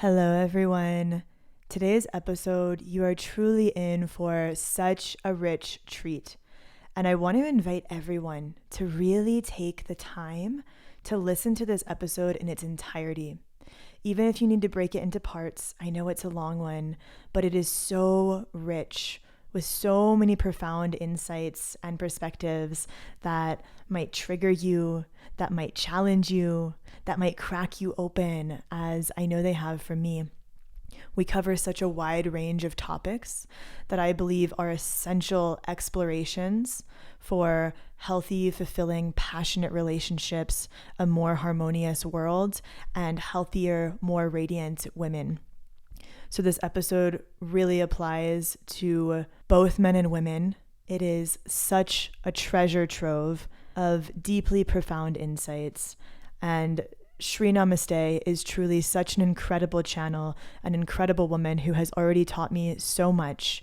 Hello, everyone. Today's episode, you are truly in for such a rich treat. And I want to invite everyone to really take the time to listen to this episode in its entirety. Even if you need to break it into parts, I know it's a long one, but it is so rich with so many profound insights and perspectives that might trigger you, that might challenge you, that might crack you open, as I know they have for me. We cover such a wide range of topics that I believe are essential explorations for healthy, fulfilling, passionate relationships, a more harmonious world, and healthier, more radiant women. So this episode really applies to both men and women. It is such a treasure trove of deeply profound insights. And Sri Namaste is truly such an incredible channel, an incredible woman who has already taught me so much.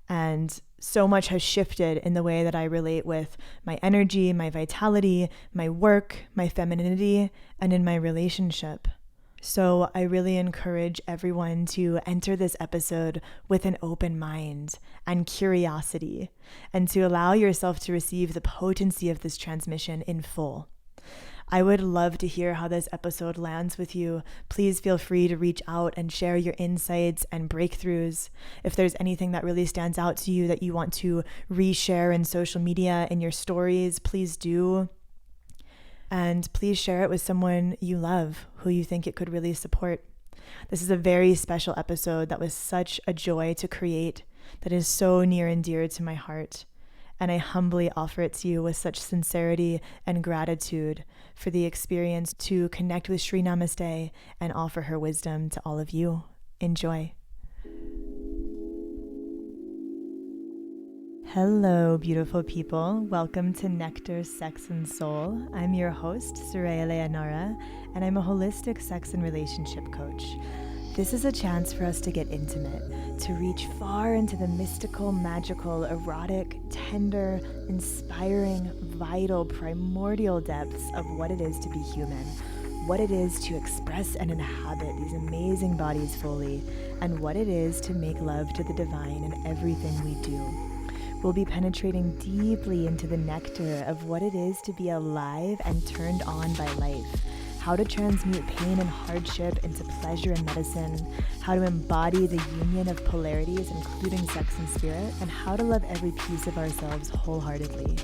And so much has shifted in the way that I relate with my energy, my vitality, my work, my femininity, and in my relationship. So I really encourage everyone to enter this episode with an open mind and curiosity, and to allow yourself to receive the potency of this transmission in full. I would love to hear how this episode lands with you. Please feel free to reach out and share your insights and breakthroughs. If there's anything that really stands out to you that you want to reshare in social media, in your stories, please do. And please share it with someone you love who you think it could really support. This is a very special episode that was such a joy to create, that is so near and dear to my heart. And I humbly offer it to you with such sincerity and gratitude for the experience to connect with Sri Namaste and offer her wisdom to all of you. Enjoy. Hello, beautiful people. Welcome to Nectar, Sex, and Soul. I'm your host, Soraya Leonora, and I'm a holistic sex and relationship coach. This is a chance for us to get intimate, to reach far into the mystical, magical, erotic, tender, inspiring, vital, primordial depths of what it is to be human, what it is to express and inhabit these amazing bodies fully, and what it is to make love to the divine in everything we do. We'll be penetrating deeply into the nectar of what it is to be alive and turned on by life, how to transmute pain and hardship into pleasure and medicine, how to embody the union of polarities, including sex and spirit, and how to love every piece of ourselves wholeheartedly.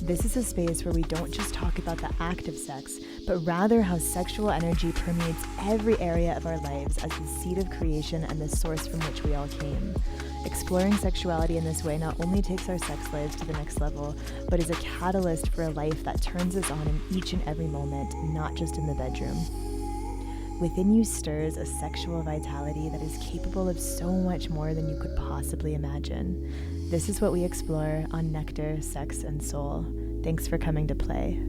This is a space where we don't just talk about the act of sex, but rather how sexual energy permeates every area of our lives as the seed of creation and the source from which we all came. Exploring sexuality in this way not only takes our sex lives to the next level, but is a catalyst for a life that turns us on in each and every moment, not just in the bedroom. Within you stirs a sexual vitality that is capable of so much more than you could possibly imagine. This is what we explore on Nectar, Sex, and Soul. Thanks for coming to play.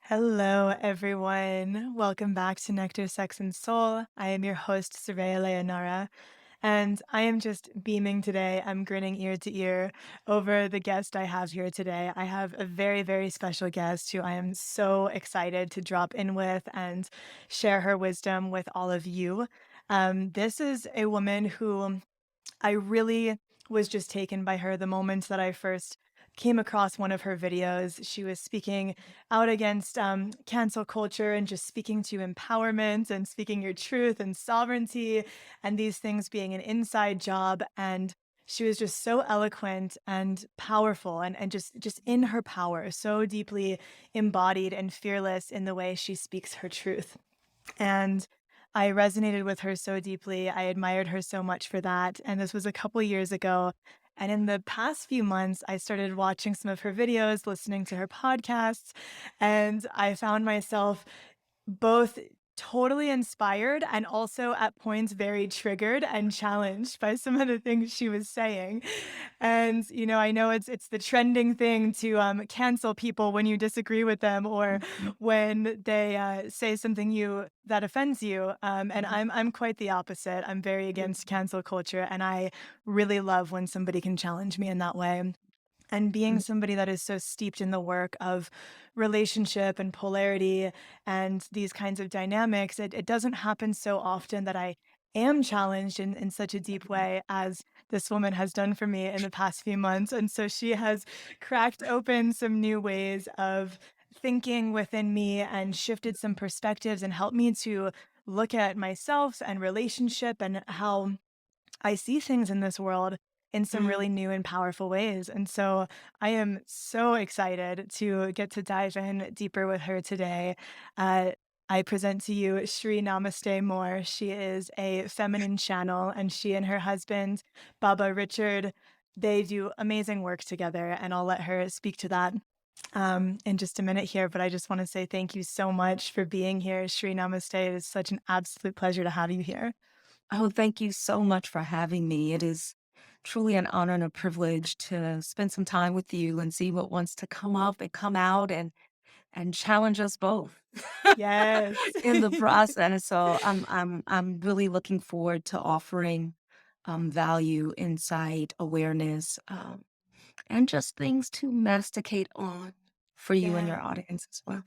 Hello, everyone. Welcome back to Nectar, Sex, and Soul. I am your host, Soraya Leonora, and I am just beaming today. I'm grinning ear to ear over the guest I have here today. I have a very, very special guest who I am so excited to drop in with and share her wisdom with all of you. This is a woman who I really was just taken by her the moment that I first came across one of her videos. She was speaking out against cancel culture and just speaking to empowerment and speaking your truth and sovereignty and these things being an inside job. And she was just so eloquent and powerful and just in her power, so deeply embodied and fearless in the way she speaks her truth. And I resonated with her so deeply. I admired her so much for that. And this was a couple years ago. And in the past few months, I started watching some of her videos, listening to her podcasts, and I found myself both totally inspired and also at points very triggered and challenged by some of the things she was saying. And I know it's the trending thing to cancel people when you disagree with them or Mhm, when they say something you that offends you. And mhm, I'm quite the opposite. I'm very against cancel culture, and I really love when somebody can challenge me in that way. And being mhm, somebody that is so steeped in the work of relationship and polarity and these kinds of dynamics, it doesn't happen so often that I am challenged in such a deep mhm, way as this woman has done for me in the past few months. And so she has cracked open some new ways of thinking within me and shifted some perspectives and helped me to look at myself and relationship and how I see things in this world in some mhm. really new and powerful ways. And so I am so excited to get to dive in deeper with her today. Uh, I present to you Sri Namaste Moore. She is a feminine channel, and she and her husband, Baba Richard, they do amazing work together. And I'll let her speak to that in just a minute here. But I just want to say thank you so much for being here, Sri Namaste. It is such an absolute pleasure to have you here. Oh, thank you so much for having me. It is truly an honor and a privilege to spend some time with you and see what wants to come up and come out and challenge us both Yes. in the process. So I'm really looking forward to offering value, insight, awareness, and just things to masticate on for you and Yeah. your audience as well.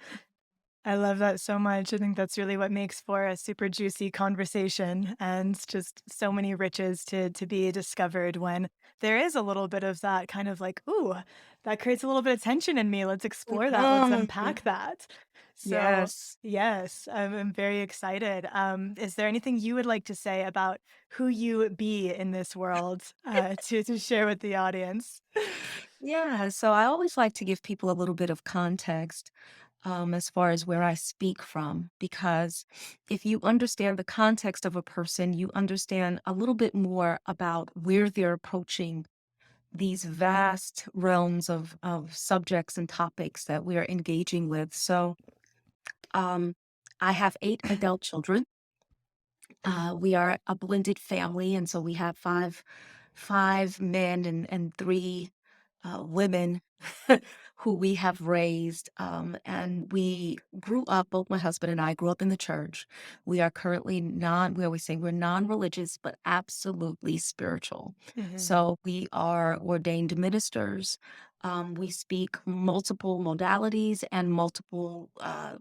I love that so much. I think that's really what makes for a super juicy conversation and just so many riches to be discovered when there is a little bit of that kind of like, ooh, that creates a little bit of tension in me. Let's explore that. Let's Mhm. unpack that. So Yes. yes, I'm very excited. Is there anything you would like to say about who you be in this world to share with the audience? Yeah. So I always like to give people a little bit of context as far as where I speak from, because if you understand the context of a person, you understand a little bit more about where they're approaching these vast realms of subjects and topics that we're engaging with. So um, I have 8 adult children. We are a blended family, and so we have five men and 3 women who we have raised. And we grew up, both my husband and I grew up in the church. We are currently we always say we're non-religious, but absolutely spiritual. Mhm. So we are ordained ministers. We speak multiple modalities and multiple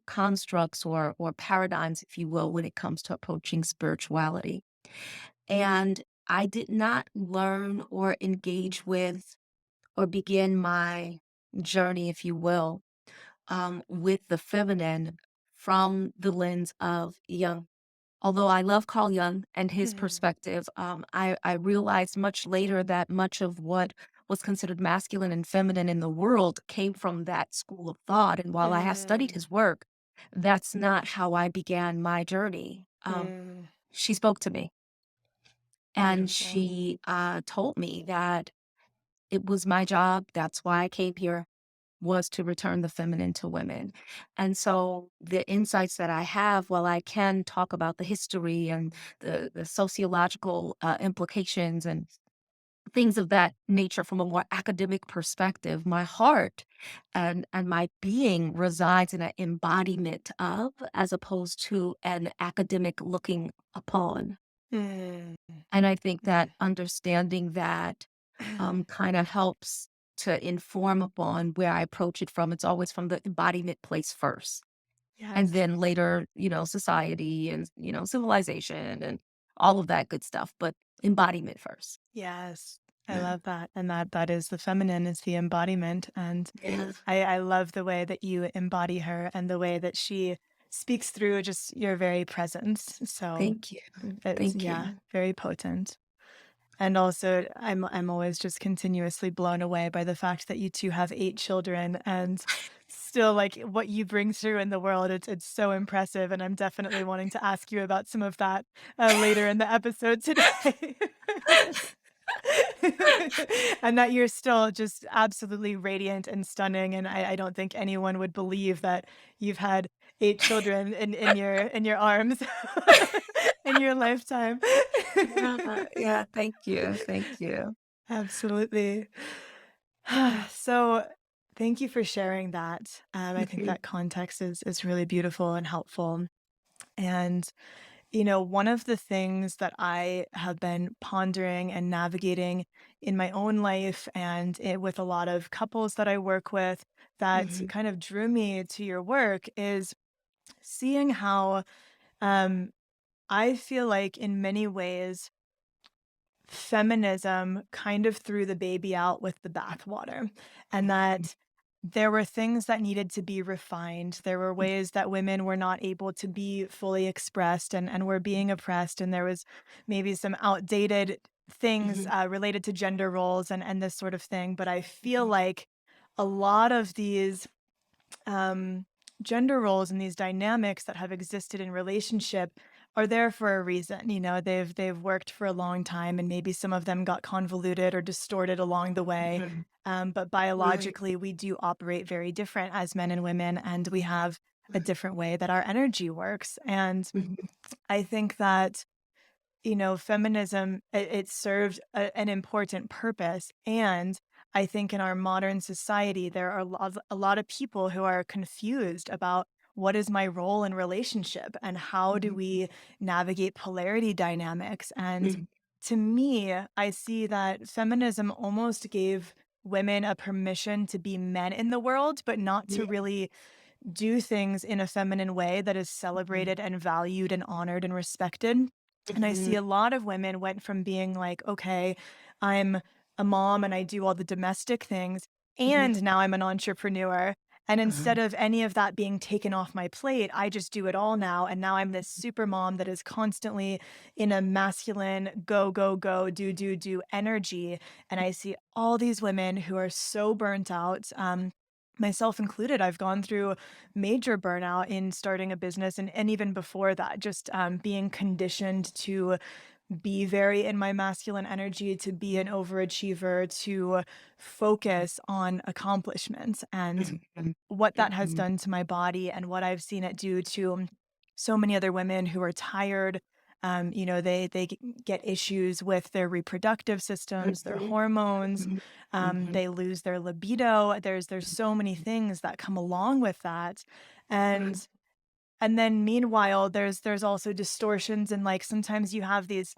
constructs or paradigms, if you will, when it comes to approaching spirituality. And I did not learn or engage with or begin my journey, if you will, with the feminine from the lens of Jung. Although I love Carl Jung and his Mhm. perspective, I realized much later that much of what was considered masculine and feminine in the world came from that school of thought. And while I have studied Mm. his work, that's not how I began my journey. Mm. She spoke to me and Beautiful. she told me that it was my job. That's why I came here, was to return the feminine to women. And so the insights that I have, while I can talk about the history and the sociological implications and things of that nature from a more academic perspective, my heart and my being resides in an embodiment of, as opposed to an academic looking upon. Mm. And I think that Mm. understanding that kind of helps to inform upon where I approach it from. It's always from the embodiment place first. And Yes. then later, society and, civilization and all of that good stuff, but embodiment first. Yes. I Yeah. love that. And that is the feminine is the embodiment. And Yeah. I love the way that you embody her and the way that she speaks through just your very presence. So Thank you. it's Thank yeah, you. very potent. And also, I'm always just continuously blown away by the fact that you 2 have 8 children and still, like, what you bring through in the world, it's so impressive, and I'm definitely wanting to ask you about some of that, later in the episode today. And that you're still just absolutely radiant and stunning. And I don't think anyone would believe that you've had 8 children in your arms in your lifetime. Yeah, yeah, thank you, thank you. Absolutely. So thank you for sharing that. I think Mhm, that context is really beautiful and helpful. And one of the things that I have been pondering and navigating in my own life and with a lot of couples that I work with that mhm, kind of drew me to your work is seeing how um, I feel like in many ways feminism kind of threw the baby out with the bathwater, and mhm, that there were things that needed to be refined. There were ways that women were not able to be fully expressed and were being oppressed. And there was maybe some outdated things mhm, related to gender roles and this sort of thing. But I feel mhm, like a lot of these um, gender roles and these dynamics that have existed in relationship are there for a reason. They've worked for a long time, and maybe some of them got convoluted or distorted along the way. mhm. But Right. biologically, we do operate very different as men and women, and we have a different way that our energy works. And Mhm, I think that feminism, it served an important purpose. And I think in our modern society, there are a lot of people who are confused about what is my role in relationship and how do mhm, we navigate polarity dynamics. And mhm. to me, I see that feminism almost gave women a permission to be men in the world, but not to Yeah. really do things in a feminine way that is Mhm, celebrated and valued and honored and respected. And I see mhm, a lot of women went from being like, okay, I'm a mom and I do all the domestic things, mhm, and now I'm an entrepreneur. And uh-huh, instead of any of that being taken off my plate, I just do it all now. And now I'm this super mom that is constantly in a masculine go, go, go, do energy. And I see all these women who are so burnt out. Myself included, I've gone through major burnout in starting a business and even before that, just being conditioned to be very in my masculine energy, to be an overachiever, to focus on accomplishments. And mhm, what that has mhm, done to my body and what I've seen it do to so many other women who are tired. They get issues with their reproductive systems, their mhm, hormones. mhm, mhm, They lose their libido. There's so many things that come along with that, and then meanwhile, there's also distortions and, like, sometimes you have these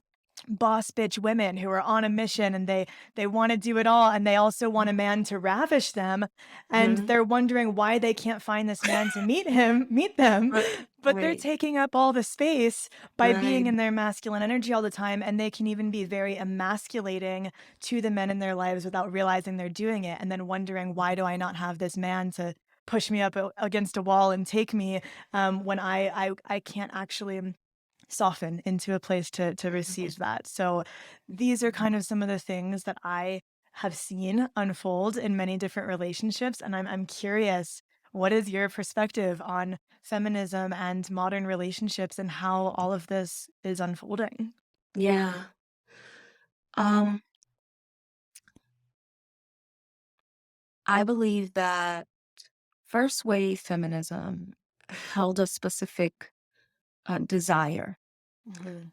boss bitch women who are on a mission and they wanna do it all, and they also want a man to ravish them, and mhm. they're wondering why they can't find this man to meet them, Right, but they're right, taking up all the space by being right. in their masculine energy all the time, and they can even be very emasculating to the men in their lives without realizing they're doing it, and then wondering, "Why do I not have this man to push me up against a wall and take me when I can't actually soften into a place to receive that." So these are kind of some of the things that I have seen unfold in many different relationships, and I'm curious, what is your perspective on feminism and modern relationships and how all of this is unfolding? Yeah. Um, I believe that first wave feminism held a specific desire. Mhm,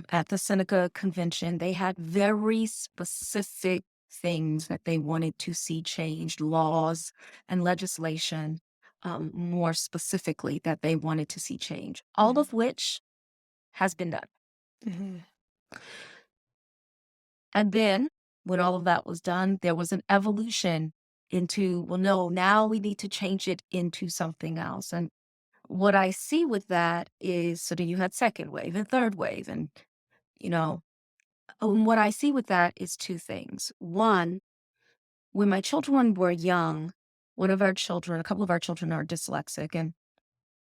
At the Seneca Convention, they had very specific things that they wanted to see changed, laws and legislation, more specifically, that they wanted to see change, all mhm, of which has been done. mhm, And then, when all of that was done, there was an evolution into, well, no, now we need to change it into something else. And what I see with that is sort of you had second wave and third wave. And, you know, what I see with that is two things. One, when my children were young, one of our children, a couple of our children are dyslexic. And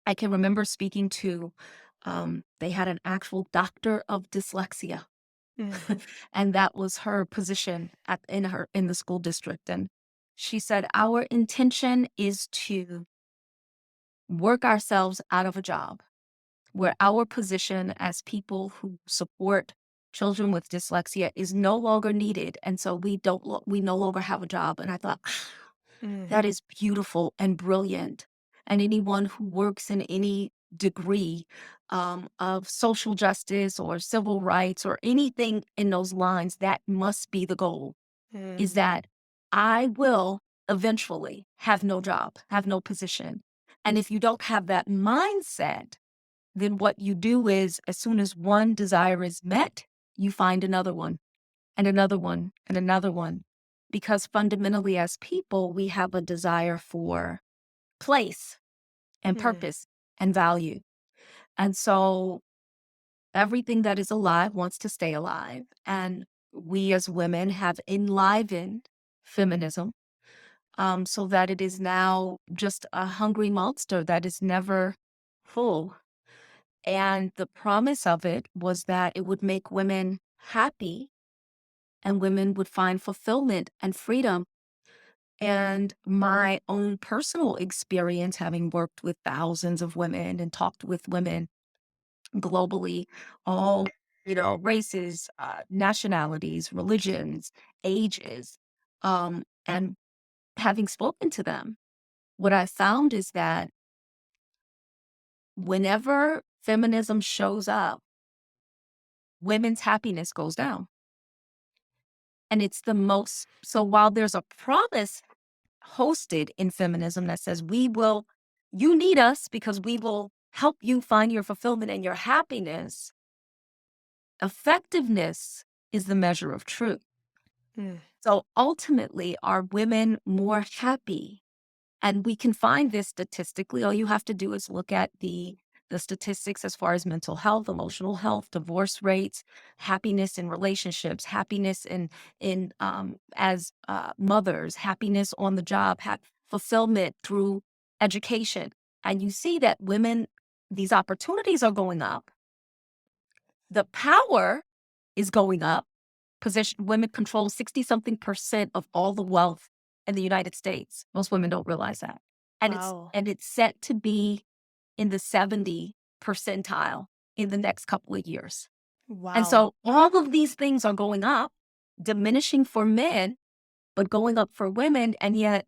I can remember speaking to, they had an actual doctor of dyslexia. mm, And that was her position in the school district. And she said, our intention is to work ourselves out of a job where our position as people who support children with dyslexia is no longer needed. And so we no longer have a job. And I thought, Mm. that is beautiful and brilliant. And anyone who works in any degree of social justice or civil rights or anything in those lines, that must be the goal, is Mm. that I will eventually have no job, have no position. And if you don't have that mindset, then what you do is as soon as one desire is met, you find another one and another one and another one. Because fundamentally, as people, we have a desire for place and Mm. purpose and value. And so everything that is alive wants to stay alive. And we as women have enlivened feminism so that it is now just a hungry monster that is never full. And the promise of it was that it would make women happy and women would find fulfillment and freedom. And my own personal experience, having worked with thousands of women and talked with women globally, all, races, nationalities, religions, ages, and having spoken to them, what I found is that whenever feminism shows up, women's happiness goes down. And it's the most, so while there's a promise hosted in feminism that says, you need us because we will help you find your fulfillment and your happiness, effectiveness is the measure of truth. Mm. So ultimately, are women more happy? And we can find this statistically. All you have to do is look at the statistics as far as mental health, emotional health, divorce rates, happiness in relationships, happiness in as mothers, happiness on the job, fulfillment through education. And you see that women, these opportunities are going up. The power is going up. Position women control 60 something percent of all the wealth in the United States. Most women don't realize that. Wow. And it's set to be in the 70 percentile in the next couple of years. And Wow. so all of these things are going up, diminishing for men, but going up for women. And yet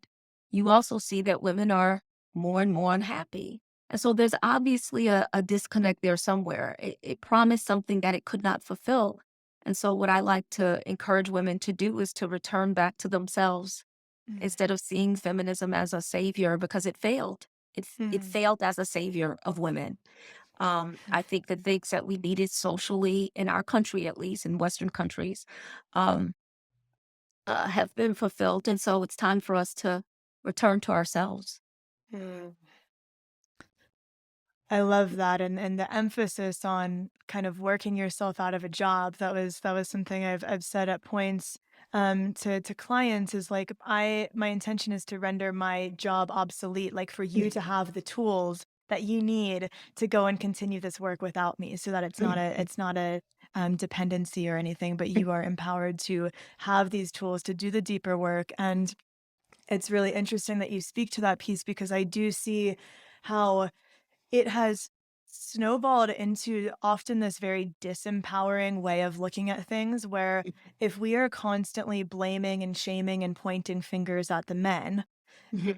you also see that women are more and more unhappy. And so there's obviously a disconnect there somewhere. It promised something that it could not fulfill. And so what I like to encourage women to do is to return back to themselves Mm. instead of seeing feminism as a savior because it failed. It Mm. failed as a savior of women. I think the things that we needed socially in our country, at least in Western countries, um, have been fulfilled. And so it's time for us to return to ourselves. Mm. I love that, and the emphasis on kind of working yourself out of a job. That was something I've said at points to clients is like my intention is to render my job obsolete, like for you to have the tools that you need to go and continue this work without me, so that it's not a dependency or anything, but you are empowered to have these tools to do the deeper work. And it's really interesting that you speak to that piece because I do see how it has snowballed into often this very disempowering way of looking at things where if we are constantly blaming and shaming and pointing fingers at the men,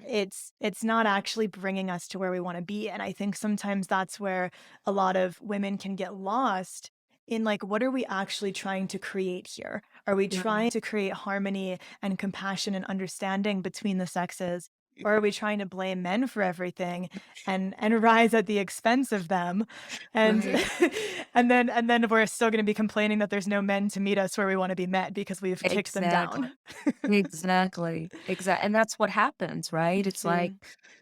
it's not actually bringing us to where we want to be. And I think sometimes that's where a lot of women can get lost in like, what are we actually trying to create here? Are we trying to create harmony and compassion and understanding between the sexes? Or are we trying to blame men for everything and rise at the expense of them? And Right. and then we're still going to be complaining that there's no men to meet us where we want to be met because we've kicked them Exactly. down. Exactly. Exactly. And that's what happens, right? It's like Mm.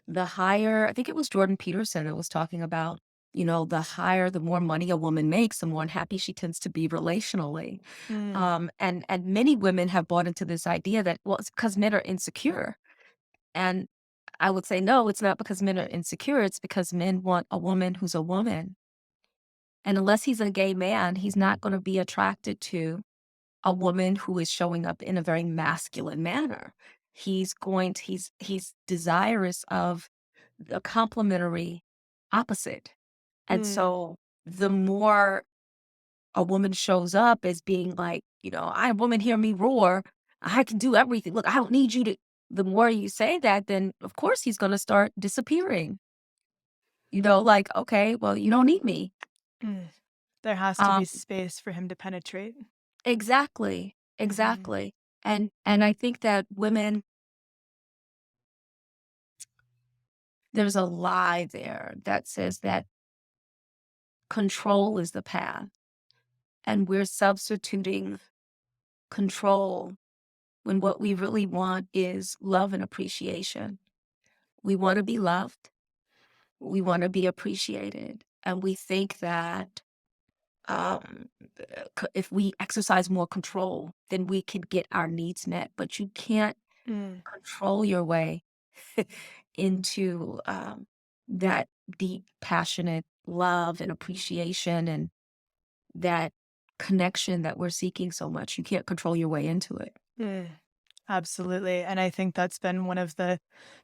the higher, I think it was Jordan Peterson that was talking about, the higher, the more money a woman makes, the more unhappy she tends to be relationally. Mm. And many women have bought into this idea that, well, it's because men are insecure. And I would say, no, it's not because men are insecure. It's because men want a woman who's a woman. And unless he's a gay man, he's not going to be attracted to a woman who is showing up in a very masculine manner. He's desirous of the complementary opposite. And Mm. so the more a woman shows up as being like, I woman hear me roar. I can do everything. Look, I don't need you to. The more you say that, then of course he's going to start disappearing. Like, okay, well, you don't need me. Mm. There has to be Um, space for him to penetrate. exactly, Hmm. exactly. And I think that women, there's a lie there that says that control is the path, and we're substituting control when what we really want is love and appreciation. We want to be loved. We want to be appreciated. And we think that um, if we exercise more control, then we can get our needs met. But you can't Mm. control your way into that deep, passionate love and appreciation and that connection that we're seeking so much. You can't control your way into it. Mm. Absolutely. And I think that's been one of the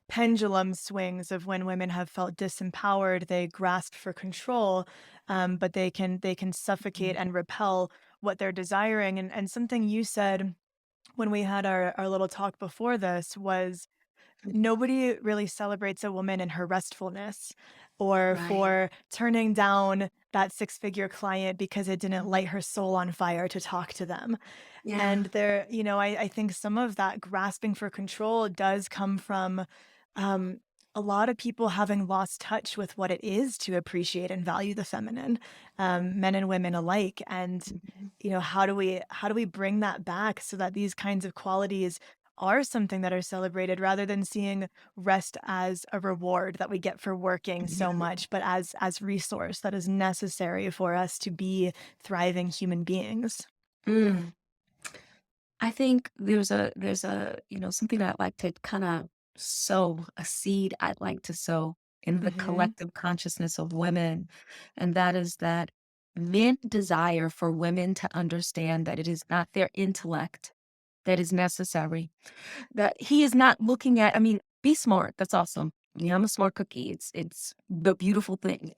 pendulum swings of when women have felt disempowered, they grasp for control, but they can suffocate Mhm. and repel what they're desiring. And something you said when we had our little talk before this was nobody really celebrates a woman in her restfulness or Right. for turning down that six-figure client because it didn't light Mhm. her soul on fire to talk to them. Yeah. And there, I think some of that grasping for control does come from um, a lot of people having lost touch with what it is to appreciate and value the feminine, men and women alike. And Mhm. how do we bring that back so that these kinds of qualities are something that are celebrated rather than seeing rest as a reward that we get for working so Mhm. much, but as resource that is necessary for us to be thriving human beings. Mm. I think something I'd like to kind of sow, a seed I'd like to sow in the Hmm. collective consciousness of women. And that is that men desire for women to understand that it is not their intellect that is necessary, that he is not looking at, I mean, be smart. That's awesome. Yeah, I'm a smart cookie. It's the beautiful thing.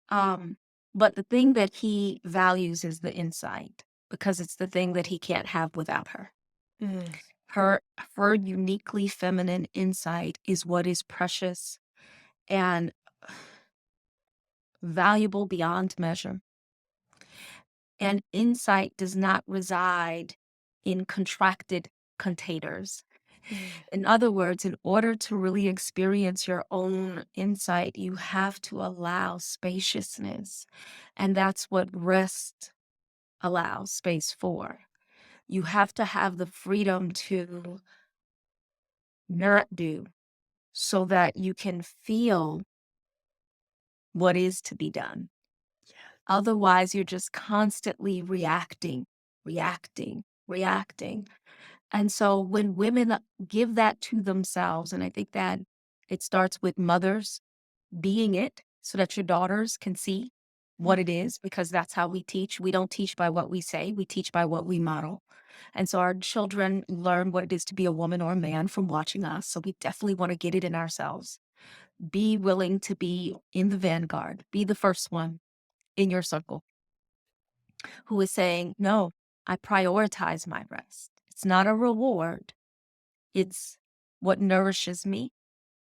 Um, but the thing that he values is the insight because it's the thing that he can't have without her. Mm. Her her uniquely feminine insight is what is precious and valuable beyond measure. And insight does not reside in contracted containers. Mm. In other words, in order to really experience your own insight, you have to allow spaciousness. And that's what rest allows space for. You have to have the freedom to not do so that you can feel what is to be done. Otherwise, you're just constantly reacting, reacting, reacting. And so when women give that to themselves, and I think that it starts with mothers being it so that your daughters can see what it Mm. is, because that's how we teach. We don't teach by what we say, we teach by what we model. And so our children learn what it is to be a woman or a man from watching us. So we definitely want to get it in ourselves. Be willing to be in the vanguard, be the first one in your circle who is saying, no, I prioritize my rest. It's not a reward, it's what nourishes me.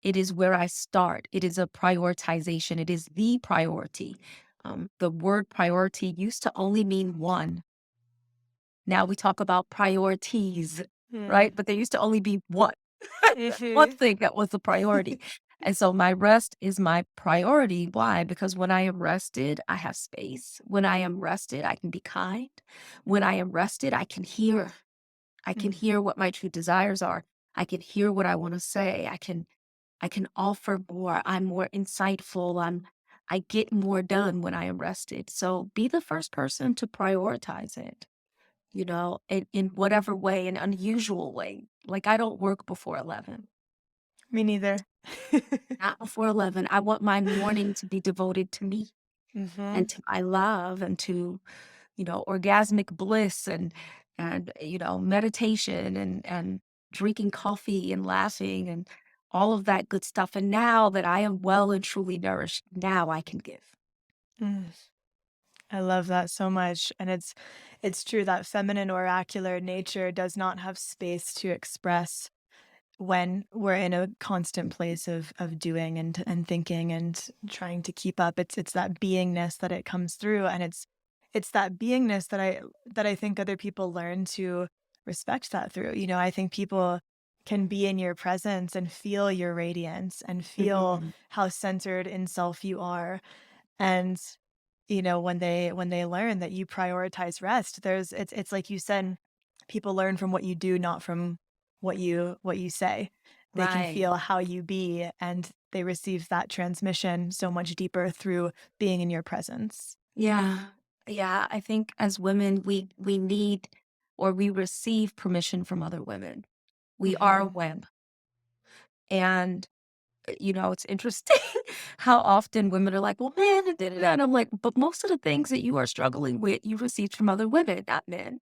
It is where I start. It is a prioritization. It is the priority. The word priority used to only mean one. Now we talk about priorities, Mm. right? But there used to only be one, one Mhm. thing that was the priority. And so my rest is my priority. Why? Because when I am rested, I have space. When I am rested, I can be kind. When I am rested, I can hear. I can Mm. hear what my true desires are. I can hear what I want to say. I can offer more. I'm more insightful. I get more done when I am rested. So be the first person to prioritize it, in whatever way, an unusual way. Like I don't work before 11. Me neither. Not before 11. I want my morning to be devoted to me and Mhm. to my love and to, orgasmic bliss and meditation and drinking coffee and laughing and all of that good stuff. And now that I am well and truly nourished, now I can give. Mm. I love that so much. And it's true that feminine oracular nature does not have space to express when we're in a constant place of doing and thinking and trying to keep up. It's that beingness that it comes through, and it's that beingness that I think other people learn to respect that through. I think people can be in your presence and feel your radiance and feel Mhm. how centered in self you are. And when they learn that you prioritize rest, it's like you said, people learn from what you do, not from what you say. They can Right. feel how you be, and they receive that transmission so much deeper through being in your presence. Yeah. Yeah, I think as women, we need or we receive permission from other women. We are a Mhm. web. And, it's interesting how often women are like, well, man, da, da, da. And I'm like, but most of the things that you are struggling with, you received from other women, not men.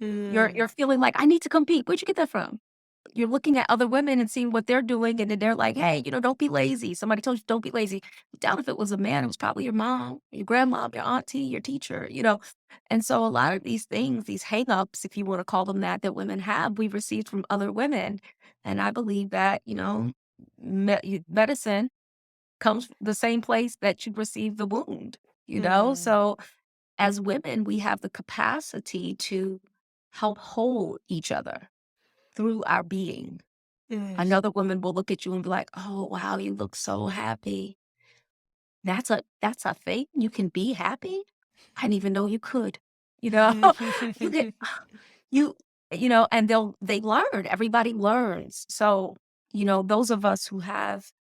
You're Mm. feeling like, I need to compete. Where'd you get that from? You're looking at other women and seeing what they're doing, and then they're like, "Hey, don't be lazy." Somebody told you, "Don't be lazy." Down if it was a man, it was probably your mom, your grandma, your auntie, your teacher. And so a lot of these things, these hangups, if you want to call them that women have, we've received from other women. And I believe that, medicine comes from the same place that you receive the wound. Mm. So as women, we have the capacity to help hold each other through our being. Yes. Another woman will look at you and be like, "Oh, wow, you look so happy." That's a thing? You can be happy? I didn't even know you could. You know? You get you and they learn, everybody learns. So, those of us who have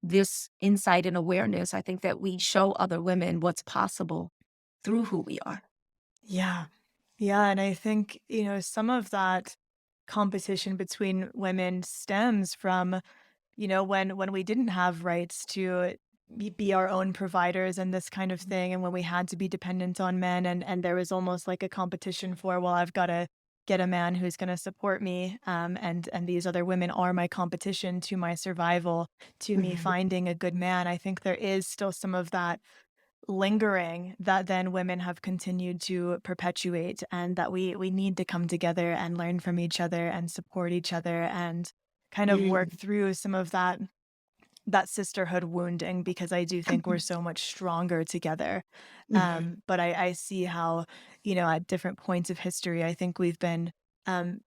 this insight and awareness, I think that we show other women what's possible through who we are. Yeah. Yeah, and I think, some of that competition between women stems from, when we didn't have rights to be our own providers and this kind of thing, and when we had to be dependent on men, and there was almost like a competition for, well, I've got to get a man who's going to support me, and these other women are my competition to my survival, to me Mhm. finding a good man. I think there is still some of that lingering that then women have continued to perpetuate, and that we need to come together and learn from each other and support each other and kind of work Mm. through some of that sisterhood wounding, because I do think we're so much stronger together. Mhm. But I see how, at different points of history, I think we've been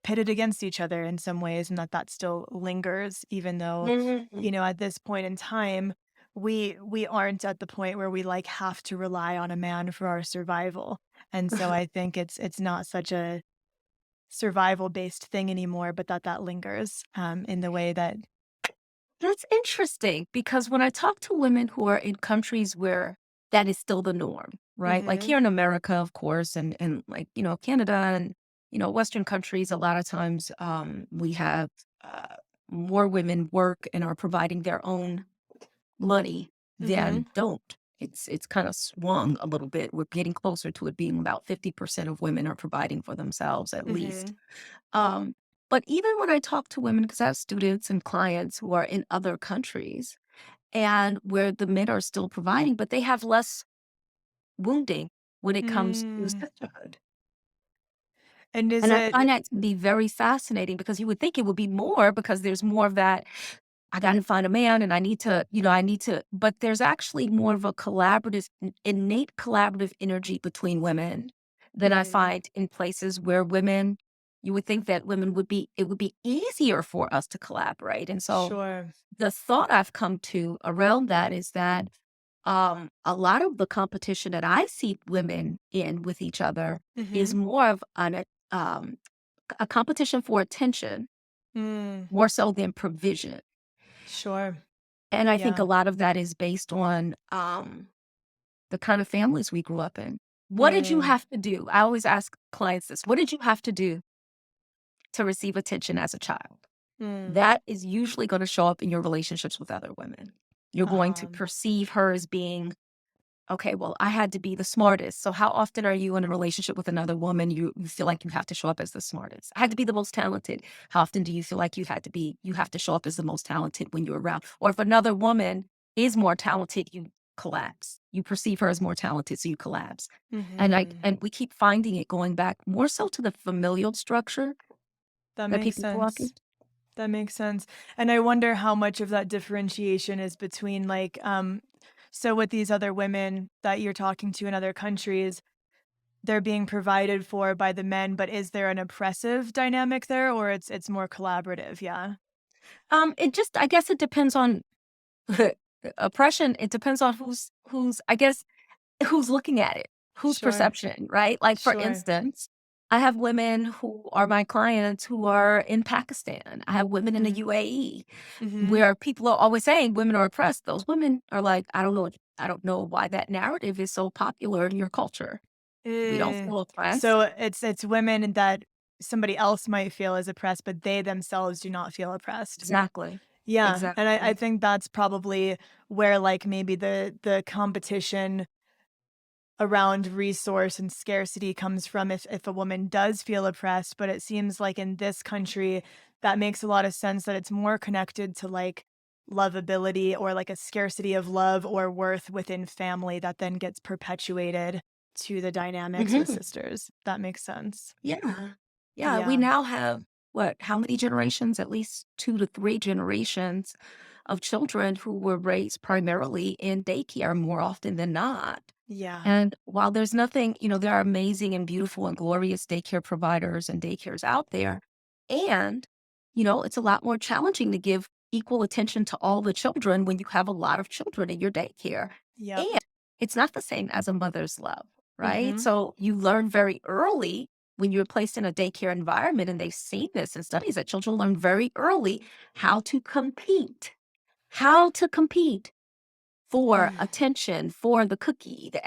pitted against each other in some ways, and that still lingers, even though, Mhm. at this point in time, we aren't at the point where we like have to rely on a man for our survival. And so I think it's not such a survival based thing anymore, but that lingers in the way that. That's interesting because when I talk to women who are in countries where that is still the norm, right? Like Hmm. here in America, of course, and like, Canada and, Western countries, a lot of times we have uh, more women work and are providing their own money Hmm. than don't. It's kind of swung a little bit. We're getting closer to it being about 50% of women are providing for themselves at least. Hmm. Um, but even when I talk to women, because I have students and clients who are in other countries and where the men are still providing, but they have less wounding when it comes to Mm. sisterhood. And is And I find it. that to be very fascinating because you would think it would be more because there's more of that. I got to find a man and but there's actually more of a innate collaborative energy between women than I Mhm. find in places where you would think that it would be easier for us to collaborate. And so Sure. the thought I've come to around that is that a lot of the competition that I see women in with each other is Mhm. more of um, a competition for attention, Mm. more so than provision. Sure. And I think a Yeah. lot of that is based on, the kind of families we grew up in. What did you Mm. have to do? I always ask clients this. What did you have to do to receive attention as a child? Mm. That is usually gonna show up in your relationships with other women. You're going to Um. perceive her as being, "Okay, well, I had to be the smartest." So how often are you in a relationship with another woman, you feel like you have to show up as the smartest? "I had to be the most talented." How often do you feel like you have to show up as the most talented when you're around? Or if another woman is more talented, collapse. You perceive her as more talented, so you collapse. Mm-hmm. And we keep finding it going back more so to the familial structure That that makes people grew up sense. in. That makes sense. And I wonder how much of that differentiation is between like, so with these other women that you're talking to in other countries, they're being provided for by the men, but is there an oppressive dynamic there, or it's more collaborative? Yeah. It just, I guess it depends on oppression. It depends on I guess, who's looking at it, whose Sure. perception, right? Like, for Sure. instance, I have women who are my clients who are in Pakistan. I have women in the Mm-hmm. UAE Mm-hmm. where people are always saying women are oppressed. Those women are like, I don't know why that narrative is so popular in your culture. We don't Eh. feel So oppressed. it's women that somebody else might feel as oppressed, but they themselves do not feel oppressed. Exactly. Yeah, and I Exactly. think that's probably where, like, maybe the competition around resource and scarcity comes from if a woman does feel oppressed, but it seems like in this country, that makes a lot of sense that it's more connected to, like, lovability or, like, a scarcity of love or worth within family that then gets perpetuated to the dynamics with Mhm. sisters. That makes sense. Yeah. Yeah, we Yeah. now have what, how many generations? At least 2 to 3 generations of children who were raised primarily in daycare more often than not. Yeah. And while there's nothing, there are amazing and beautiful and glorious daycare providers and daycares out there. And, it's a lot more challenging to give equal attention to all the children when you have a lot of children in your daycare. Yep. And it's not the same as a mother's love, right? Mhm. So you learn very early when you're placed in a daycare environment, and they've seen this in studies that children learn very early how to compete, how to compete for Mm. attention, for the cookie, the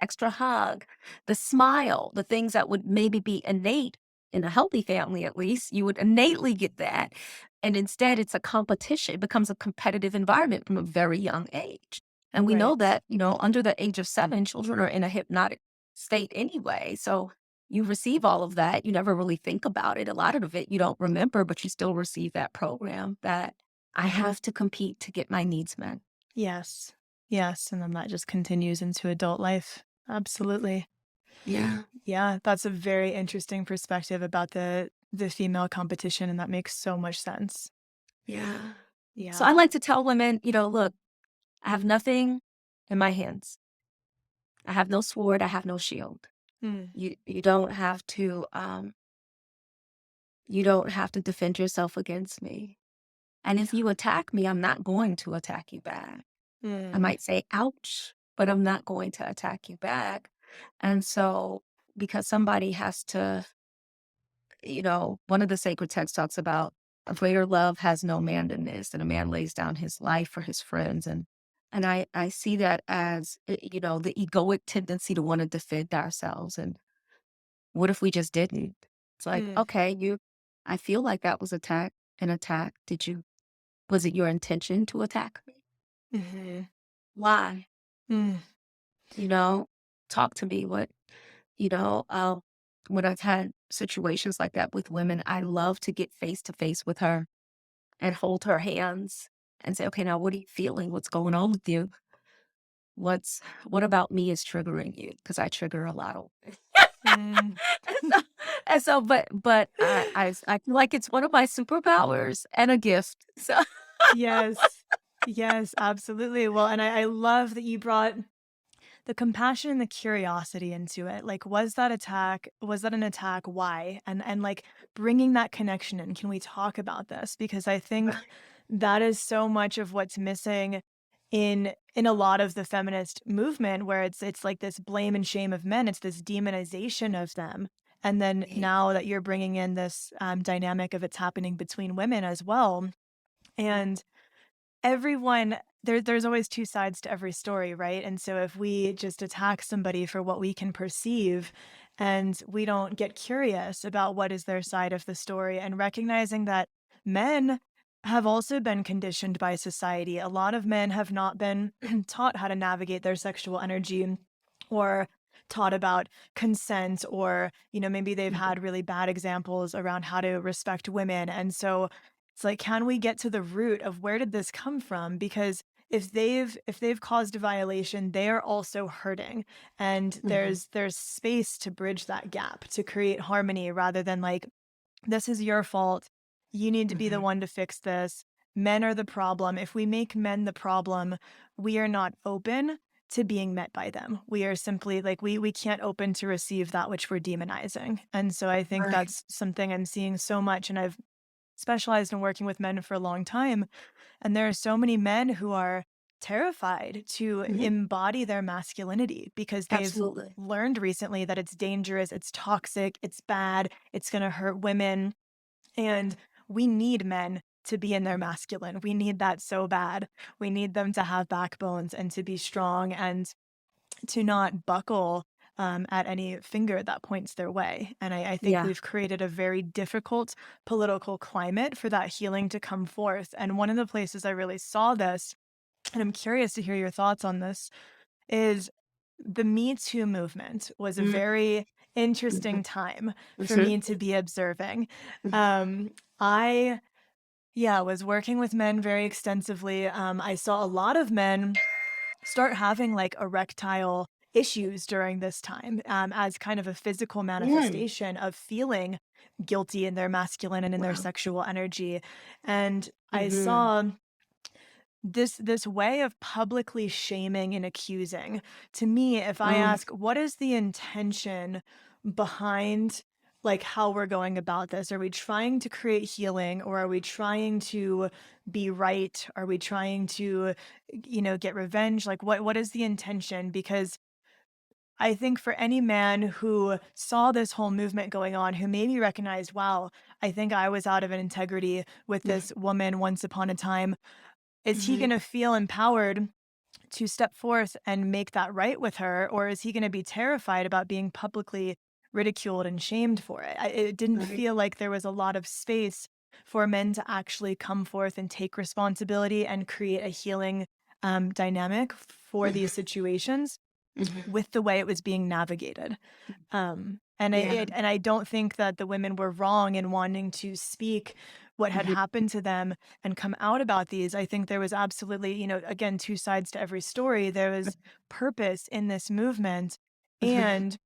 extra hug, the smile, the things that would maybe be innate in a healthy family, at least, you would innately get that. And instead, it's a competition. It becomes a competitive environment from a very young age. And we know Right. that, under the age of 7, children are in a hypnotic state anyway. So you receive all of that. You never really think about it. A lot of it you don't remember, but you still receive that program that I have to compete to get my needs met. Yes. Yes, and then that just continues into adult life. Absolutely. Yeah. Yeah, that's a very interesting perspective about the female competition, and that makes so much sense. Yeah. So Yeah. I like to tell women, look, I have nothing in my hands. I have no sword, I have no shield. Mm. You don't have to defend yourself against me. And if Yeah. you attack me, I'm not going to attack you back. I Mm. might say ouch, but I'm not going to attack you back. And so because somebody has to, one of the sacred texts talks about a greater love has no man than this, and a man lays down his life for his friends. And I see that as, the egoic tendency to want to defend ourselves. And what if we just didn't? It's like, Mm. okay, I feel like that was an attack. Was it your intention to attack me? Mhm. Why? Mm. You know, talk to me. You know, uh, when I've had situations like that with women, I love to get face to face with her and hold her hands and say, okay, now what are you feeling? What's going on with you? What about me is triggering you? Because I trigger a lot of Mm. but I feel like it's one of my superpowers and a gift. So Yes. Yes, absolutely. Well, and I love that you brought the compassion and the curiosity into it. Like, was that an attack? Why? And like bringing that connection in. Can we talk about this? Because I think that is so much of what's missing in a lot of the feminist movement, where it's like this blame and shame of men. It's this demonization of them. And then now that you're bringing in this dynamic of it's happening between women as well, and everyone there's always two sides to every story, right? And so if we just attack somebody for what we can perceive and we don't get curious about what is their side of the story and recognizing that men have also been conditioned by society. A lot of men have not been taught how to navigate their sexual energy or taught about consent, or maybe they've had really bad examples around how to respect women. And so it's like, can we get to the root of where did this come from? Because if they've caused a violation, they are also hurting, and Mhm. there's space to bridge that gap to create harmony rather than like, this is your fault. You need to be the Mhm. one to fix this. Men are the problem. If we make men the problem, we are not open to being met by them. We are simply like, we can't open to receive that which we're demonizing. And so I think Right. that's something I'm seeing so much. And I've specialized in working with men for a long time. And there are so many men who are terrified to Mhm. embody their masculinity because they've Absolutely. learned recently that it's dangerous, it's toxic, it's bad, it's going to hurt women. And we need men to be in their masculine. We need that so bad. We need them to have backbones and to be strong and to not buckle at any finger that points their way. And I think Yeah. we've created a very difficult political climate for that healing to come forth. And one of the places I really saw this, and I'm curious to hear your thoughts on this, is the Me Too movement was a Mhm. very interesting Mhm. time for Mhm. me to be observing. Mhm. I yeah, was working with men very extensively. I saw a lot of men start having like erectile issues during this time, as kind of a physical Mm. manifestation of feeling guilty in their masculine and in their Wow. sexual energy. And I Mhm. saw this way of publicly shaming and accusing. To me, if I Mm. ask, what is the intention behind like how we're going about this? Are we trying to create healing, or are we trying to be right? Are we trying to, get revenge? Like what is the intention? Because I think for any man who saw this whole movement going on, who maybe recognized, wow, I think I was out of an integrity with Mhm. this woman once upon a time, is he Mhm. going to feel empowered to step forth and make that right with her? Or is he going to be terrified about being publicly ridiculed and shamed for it? It didn't Right. feel like there was a lot of space for men to actually come forth and take responsibility and create a healing dynamic for Mhm. these situations Mhm. with the way it was being navigated. And Yeah. I don't think that the women were wrong in wanting to speak what had Mhm. happened to them and come out about these. I think there was absolutely, again, two sides to every story. There was purpose in this movement. Mhm. And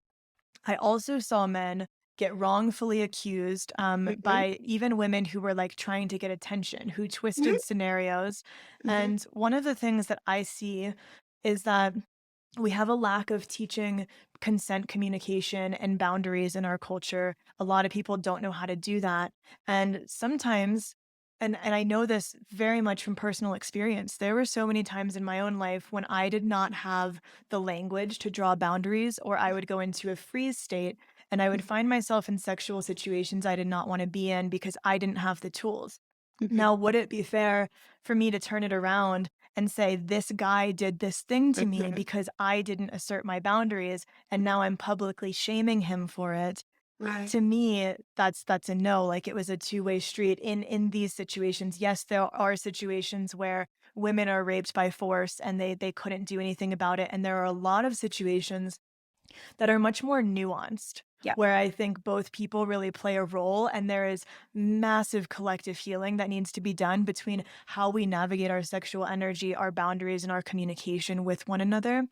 I also saw men get wrongfully accused Mhm. by even women who were like trying to get attention, who Mhm. twisted scenarios. Mhm. And one of the things that I see is that we have a lack of teaching consent communication and boundaries in our culture. A lot of people don't know how to do that. And sometimes, and I know this very much from personal experience, there were so many times in my own life when I did not have the language to draw boundaries, or I would go into a freeze state and I would find myself in sexual situations I did not want to be in because I didn't have the tools. Mhm. Now, would it be fair for me to turn it around and say, this guy did this thing to me Mhm. because I didn't assert my boundaries, and now I'm publicly shaming him for it? Right. To me, that's a no. Like, it was a two-way street in these situations. Yes, there are situations where women are raped by force and they couldn't do anything about it. And there are a lot of situations that are much more nuanced, Yeah. where I think both people really play a role, and there is massive collective healing that needs to be done between how we navigate our sexual energy, our boundaries, and our communication with one another.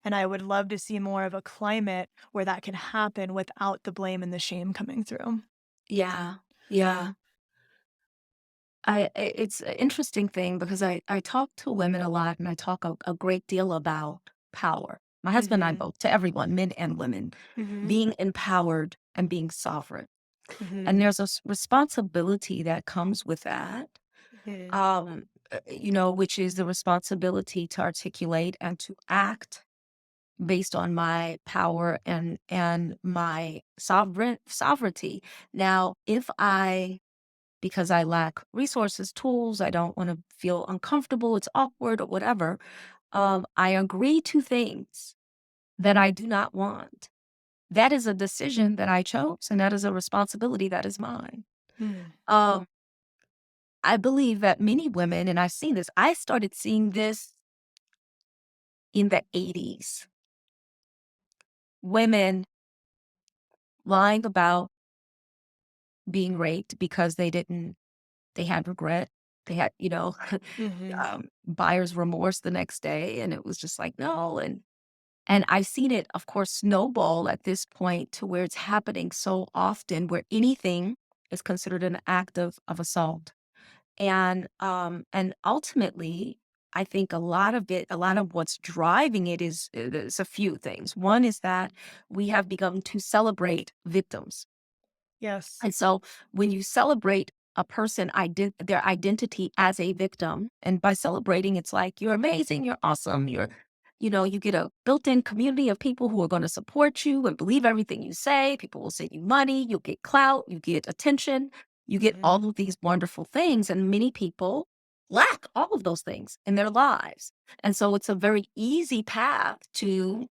And I would love to see more of a climate where that can happen without the blame and the shame coming through. Yeah. Yeah. It's an interesting thing because I talk to women a lot and I talk a great deal about power. My husband and I Mhm. both, to everyone, men and women, Mhm. being empowered and being sovereign. And Mhm. there's a responsibility that comes with that, Mhm. which is the responsibility to articulate and to act based on my power and my sovereignty. Now, if I because I lack resources, tools, I don't want to feel uncomfortable, it's awkward or whatever, I agree to things that I do not want. That is a decision that I chose, and that is a responsibility that is mine. Mhm. Um, I believe that many women, and I've seen this, I started seeing this in the 80s. Women lying about being raped because they had regret. They had, Mhm. buyer's remorse the next day, and it was just like, no. And I've seen it, of course, snowball at this point to where it's happening so often, where anything is considered an act of assault. And ultimately, I think a lot of what's driving it is a few things. One is that we have begun to celebrate victims. Yes. And so when you celebrate a person, their identity as a victim, and by celebrating, it's like, you're amazing, you're awesome, you get a built-in community of people who are going to support you and believe everything you say. People will send you money, you'll get clout, you get attention, you get Mhm. all of these wonderful things. And many people lack all of those things in their lives. And so it's a very easy path to,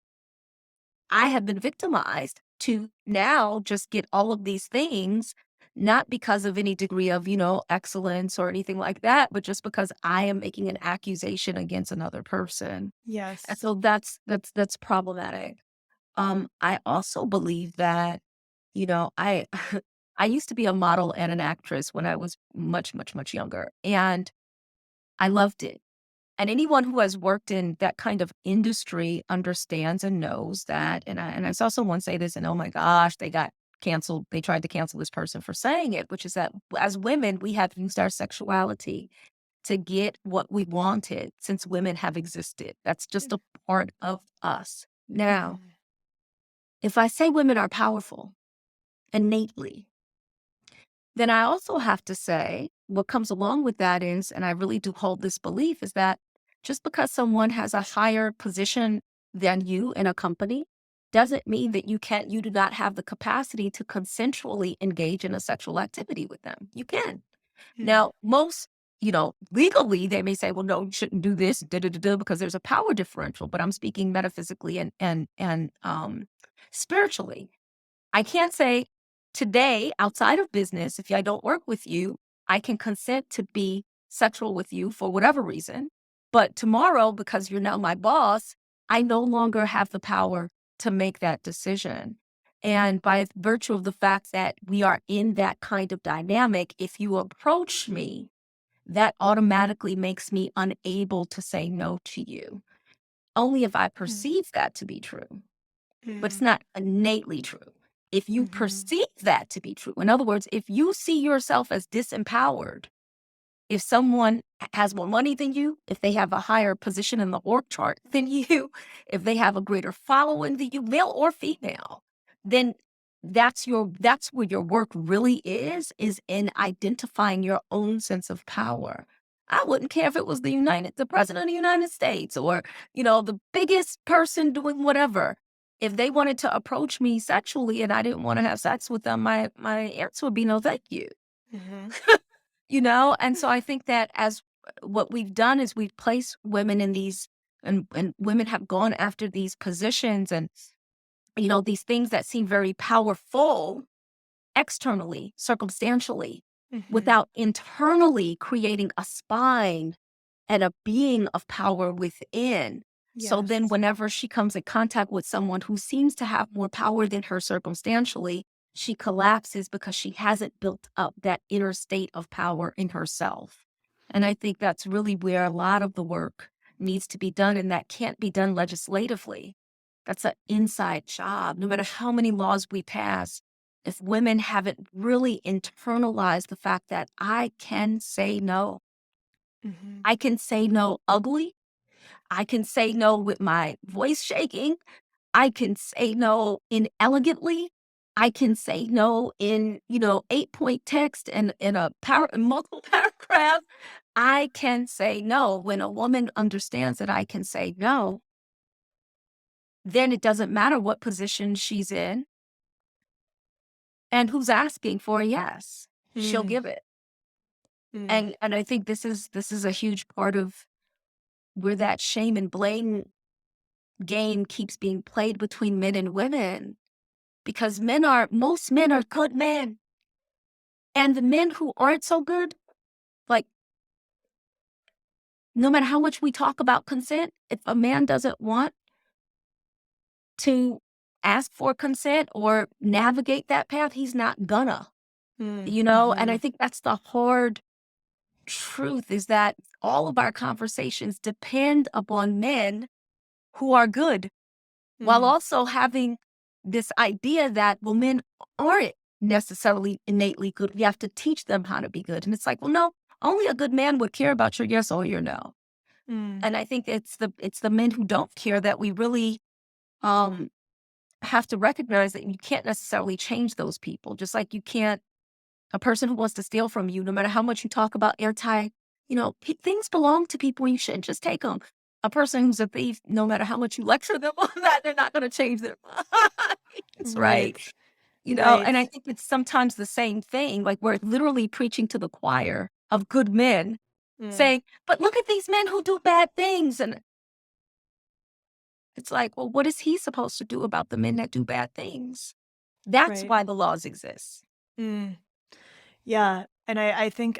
I have been victimized, to now just get all of these things, not because of any degree of, excellence or anything like that, but just because I am making an accusation against another person. And Yes. so that's problematic. I also believe that, I I used to be a model and an actress when I was much, much, much younger, and I loved it. And anyone who has worked in that kind of industry understands and knows that. And I saw someone say this, and oh my gosh, they got canceled. They tried to cancel this person for saying it, which is that as women, we have used our sexuality to get what we wanted since women have existed. That's just a part of us. Now, Mhm. if I say women are powerful innately, then I also have to say what comes along with that is, and I really do hold this belief, is that just because someone has a higher position than you in a company doesn't mean that you do not have the capacity to consensually engage in a sexual activity with them. You can. Mm. Now, most, legally, they may say, well, no, you shouldn't do this, da, da, da, da, because there's a power differential, but I'm speaking metaphysically and spiritually. I can't say today, outside of business, if I don't work with you, I can consent to be sexual with you for whatever reason. But tomorrow, because you're now my boss, I no longer have the power to make that decision. And by virtue of the fact that we are in that kind of dynamic, if you approach me, that automatically makes me unable to say no to you, only if I Mm. perceive that to be true, but it's Mm. not innately true. If you Mhm. perceive that to be true, in other words, if you see yourself as disempowered, if someone has more money than you, if they have a higher position in the org chart than you, if they have a greater following than you, male or female, then that's where your work really is in identifying your own sense of power. I wouldn't care if it was the president of the United States, or, the biggest person doing whatever. If they wanted to approach me sexually and I didn't want to have sex with them, my answer would be no, thank you. Mhm. And so I think that as what we've done is we've placed women in these, and women have gone after these positions, and these things that seem very powerful externally, circumstantially, Mhm. without internally creating a spine and a being of power within. So then, Yes. whenever she comes in contact with someone who seems to have more power than her circumstantially, she collapses because she hasn't built up that inner state of power in herself. And I think that's really where a lot of the work needs to be done, and that can't be done legislatively. That's an inside job. No matter how many laws we pass, if women haven't really internalized the fact that I can say no, Mhm. I can say no ugly, I can say no with my voice shaking, I can say no inelegantly, I can say no in, 8-point text and in multiple paragraph. I can say no. When a woman understands that I can say no, then it doesn't matter what position she's in and who's asking for a yes. She'll Mm. give it. Mm. And I think this is a huge part of where that shame and blame game keeps being played between men and women, because most men are good men. And the men who aren't so good, like, no matter how much we talk about consent, if a man doesn't want to ask for consent or navigate that path, he's not gonna, Mm. and I Mhm. think that's the hard truth is that all of our conversations depend upon men who are good, while Mm. also having this idea that, well, men aren't necessarily innately good. We have to teach them how to be good. And it's like, well, no, only a good man would care about your yes or your no. Mm. And I think it's the men who don't care that we really um have to recognize that you can't necessarily change those people. Just like you can't, a person who wants to steal from you, no matter how much you talk about airtight, things belong to people. You shouldn't just take them. A person who's a thief, no matter how much you lecture them on that, they're not going to change their minds, right? Right. And I Right. think it's sometimes the same thing. Like we're literally preaching to the choir of good men, Mm. saying, "But look at these men who do bad things," and it's like, well, what is he supposed to do about the men that do bad things? That's Right. why the laws exist. Mm. Yeah. And I think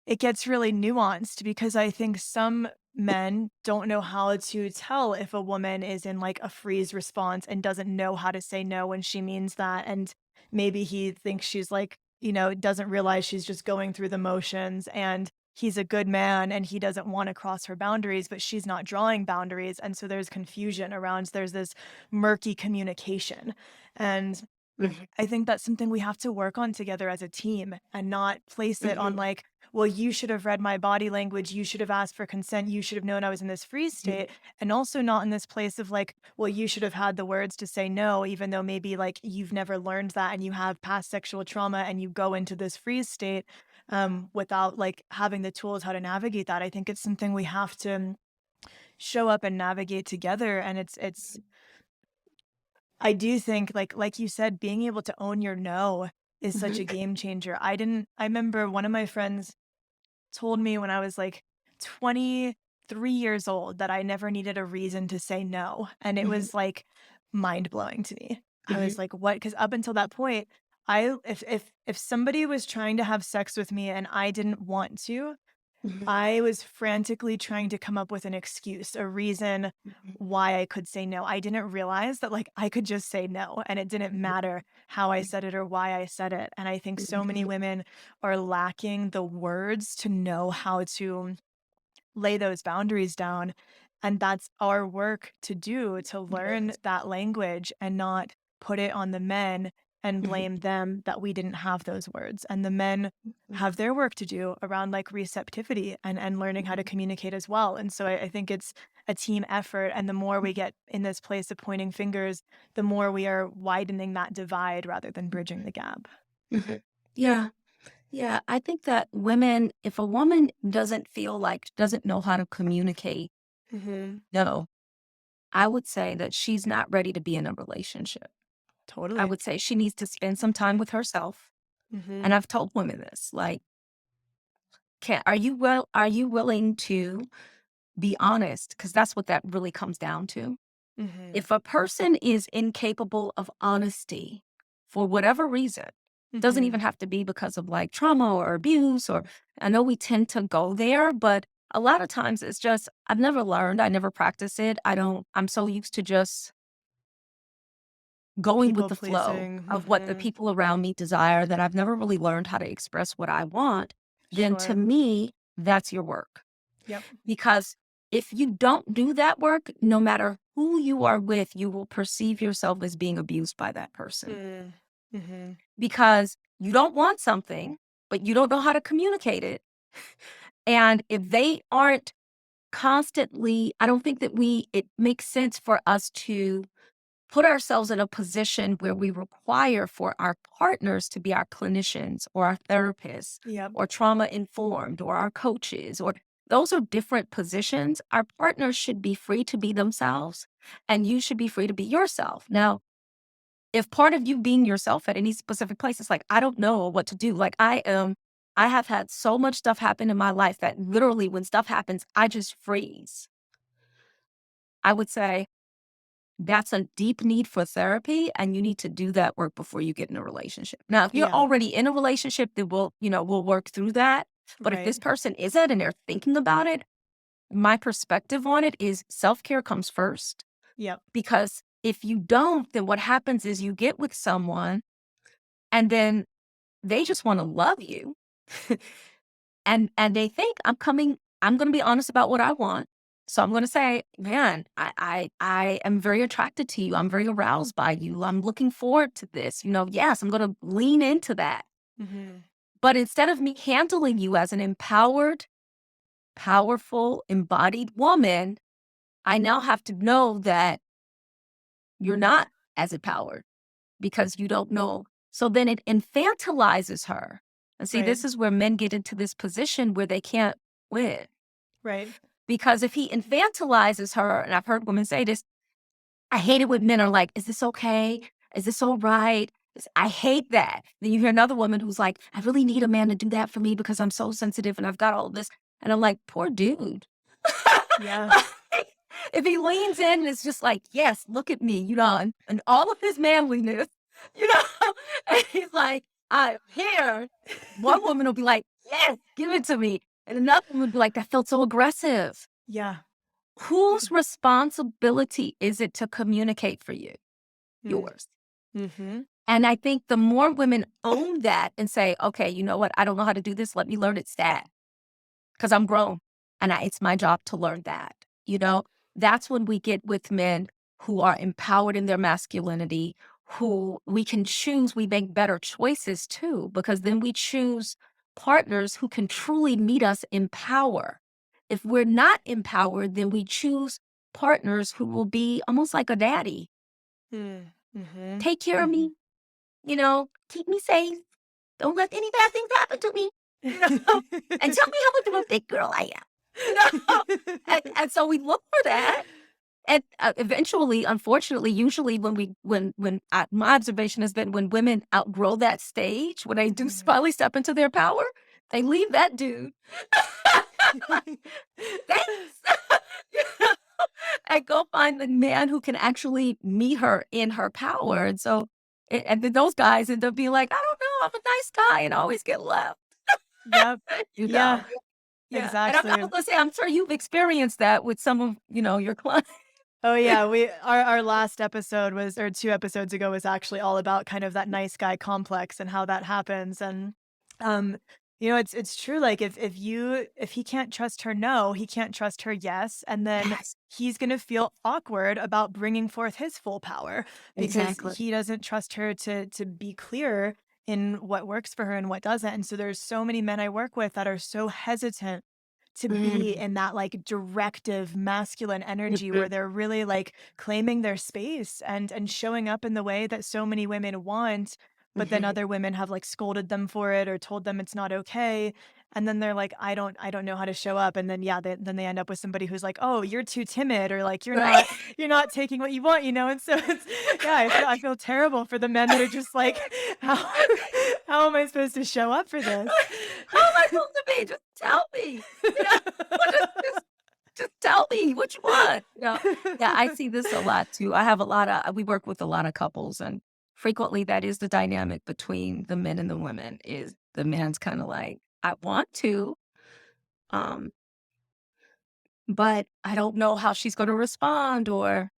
it gets really nuanced because I think some men don't know how to tell if a woman is in like a freeze response and doesn't know how to say no when she means that. And maybe he thinks she's like, doesn't realize she's just going through the motions and he's a good man and he doesn't want to cross her boundaries, but she's not drawing boundaries. And so there's confusion around, there's this murky communication. And Mhm, I think that's something we have to work on together as a team and not place it on mhm, like, well, you should have read my body language. You should have asked for consent. You should have known I was in this freeze mhm, state. And also not in this place of like, well, you should have had the words to say no, even though maybe like you've never learned that and you have past sexual trauma and you go into this freeze state without like having the tools how to navigate that. I think it's something we have to show up and navigate together. And it's I do think like you said, being able to own your no is such a mhm, game changer. I remember one of my friends told me when I was like 23 years old that I never needed a reason to say no. And it mhm, was like mind blowing to me. I was mhm, like, what? Because up until that point, if somebody was trying to have sex with me and I didn't want to, mhm, I was frantically trying to come up with an excuse, a reason mhm, why I could say no. I didn't realize that like I could just say no and it didn't matter how I said it or why I said it. And I think so many mhm, women are lacking the words to know how to lay those boundaries down. And that's our work to do, to learn yes, that language and not put it on the men and mhm, blame them that we didn't have those words. And the men mhm, have their work to do around like receptivity and learning how to mhm, communicate as well. And so I think it's a team effort. And the more we mhm, get in this place of pointing fingers, the more we are widening that divide rather than bridging the gap. mhm. Yeah, yeah. I think that if a woman doesn't know how to communicate, Hmm. no, I would say that she's not ready to be in a relationship. I Totally. would say she needs to spend some time with herself. And Hmm. I've told women this, like, are you willing to be honest? Because that's what that really comes down to. Hmm. If a person is incapable of honesty for whatever reason, doesn't Hmm. even have to be because of like trauma or abuse, or I know we tend to go there, but a lot of times it's just, I've never learned, I never practice it. I'm so used to just going with People the flow pleasing. of what the Hmm. people around me desire, that I've never really learned how to express what I want. Then to Sure. me, that's your work. Yep. Because if you don't do that work, no matter who you are with, you will perceive yourself as being abused by that person Mm. Mhm. because you don't want something, but you don't know how to communicate it. And if they aren't constantly, I don't think that it makes sense for us to put ourselves in a position where we require for our partners to be our clinicians or our therapists Yep. or trauma informed or our coaches, or those are different positions. Our partners should be free to be themselves and you should be free to be yourself. Now, if part of you being yourself at any specific place is like, I don't know what to do. Like I have had so much stuff happen in my life that literally when stuff happens, I just freeze. I would say, that's a deep need for therapy, and you need to do that work before you get in a relationship. Now, if you're Yeah. already in a relationship, then we'll work through that. But if Right. this person isn't and they're thinking about it, my perspective on it is self-care comes first. Yep. Because if you don't, then what happens is you get with someone and then they just want to love you. And they think I'm gonna be honest about what I want. So I'm gonna say, man, I am very attracted to you. I'm very aroused by you. I'm looking forward to this. Yes, I'm gonna lean into that. Mhm. But instead of me handling you as an empowered, powerful, embodied woman, I now have to know that you're not as empowered because you don't know. So then it infantilizes her. And see, Right. this is where men get into this position where they can't win. Right. Because if he infantilizes her, and I've heard women say this, I hate it when men are like, is this okay? Is this all right? I hate that. Then you hear another woman who's like, I really need a man to do that for me because I'm so sensitive and I've got all of this. And I'm like, poor dude. Yeah. Like, if he leans in and it's just like, yes, look at me, and all of his manliness, you know, and he's like, I'm here. One woman will be like, yes, give it to me. And another woman would be like, that felt so aggressive. Yeah. Whose responsibility is it to communicate for you? Mm. Yours. Mhm. And I think the more women own that and say, okay, you know what? I don't know how to do this. Let me learn it stat because I'm grown and it's my job to learn that. You know, that's when we get with men who are empowered in their masculinity, who we can choose, we make better choices too, because then we choose partners who can truly meet us in power. If we're not empowered, then we choose partners who will be almost like a daddy. Mm. Mhm. Take care of Mhm. me, keep me safe. Don't let any bad things happen to me, you know, and tell me how much of a big girl I am, you know? And so we look for that. And eventually, unfortunately, usually my observation has been when women outgrow that stage, when they do Mhm. finally step into their power, they leave that dude. Thanks. You know? And go find the man who can actually meet her in her power. And so, and then those guys end up being like, I don't know, I'm a nice guy and always get left, Yep. you Yeah, know? Yeah. And I exactly. was going to say, I'm sure you've experienced that with some of, your clients. Oh yeah, we our last episode was or 2 episodes ago was actually all about kind of that nice guy complex and how that happens, and, um, it's true, like, if he can't trust her no, he can't trust her yes, and then Yes, he's gonna feel awkward about bringing forth his full power because exactly. he doesn't trust her to be clear in what works for her and what doesn't, and so there's so many men I work with that are so hesitant to be Mm. in that like directive masculine energy Mhm. where they're really like claiming their space and showing up in the way that so many women want, but then Mhm. other women have like scolded them for it or told them it's not okay, and then they're like I don't know how to show up, and then yeah then they end up with somebody who's like, oh, you're too timid, or like Right? you're not taking what you want, and so it's yeah, I feel terrible for the men that are just like how how am I supposed to show up for this? How am I supposed to be? Just tell me. You know, just tell me what you want. Yeah, I see this a lot too. We work with a lot of couples, and frequently that is the dynamic between the men and the women. Is the man's kind of like, I want to, um, but I don't know how she's going to respond, or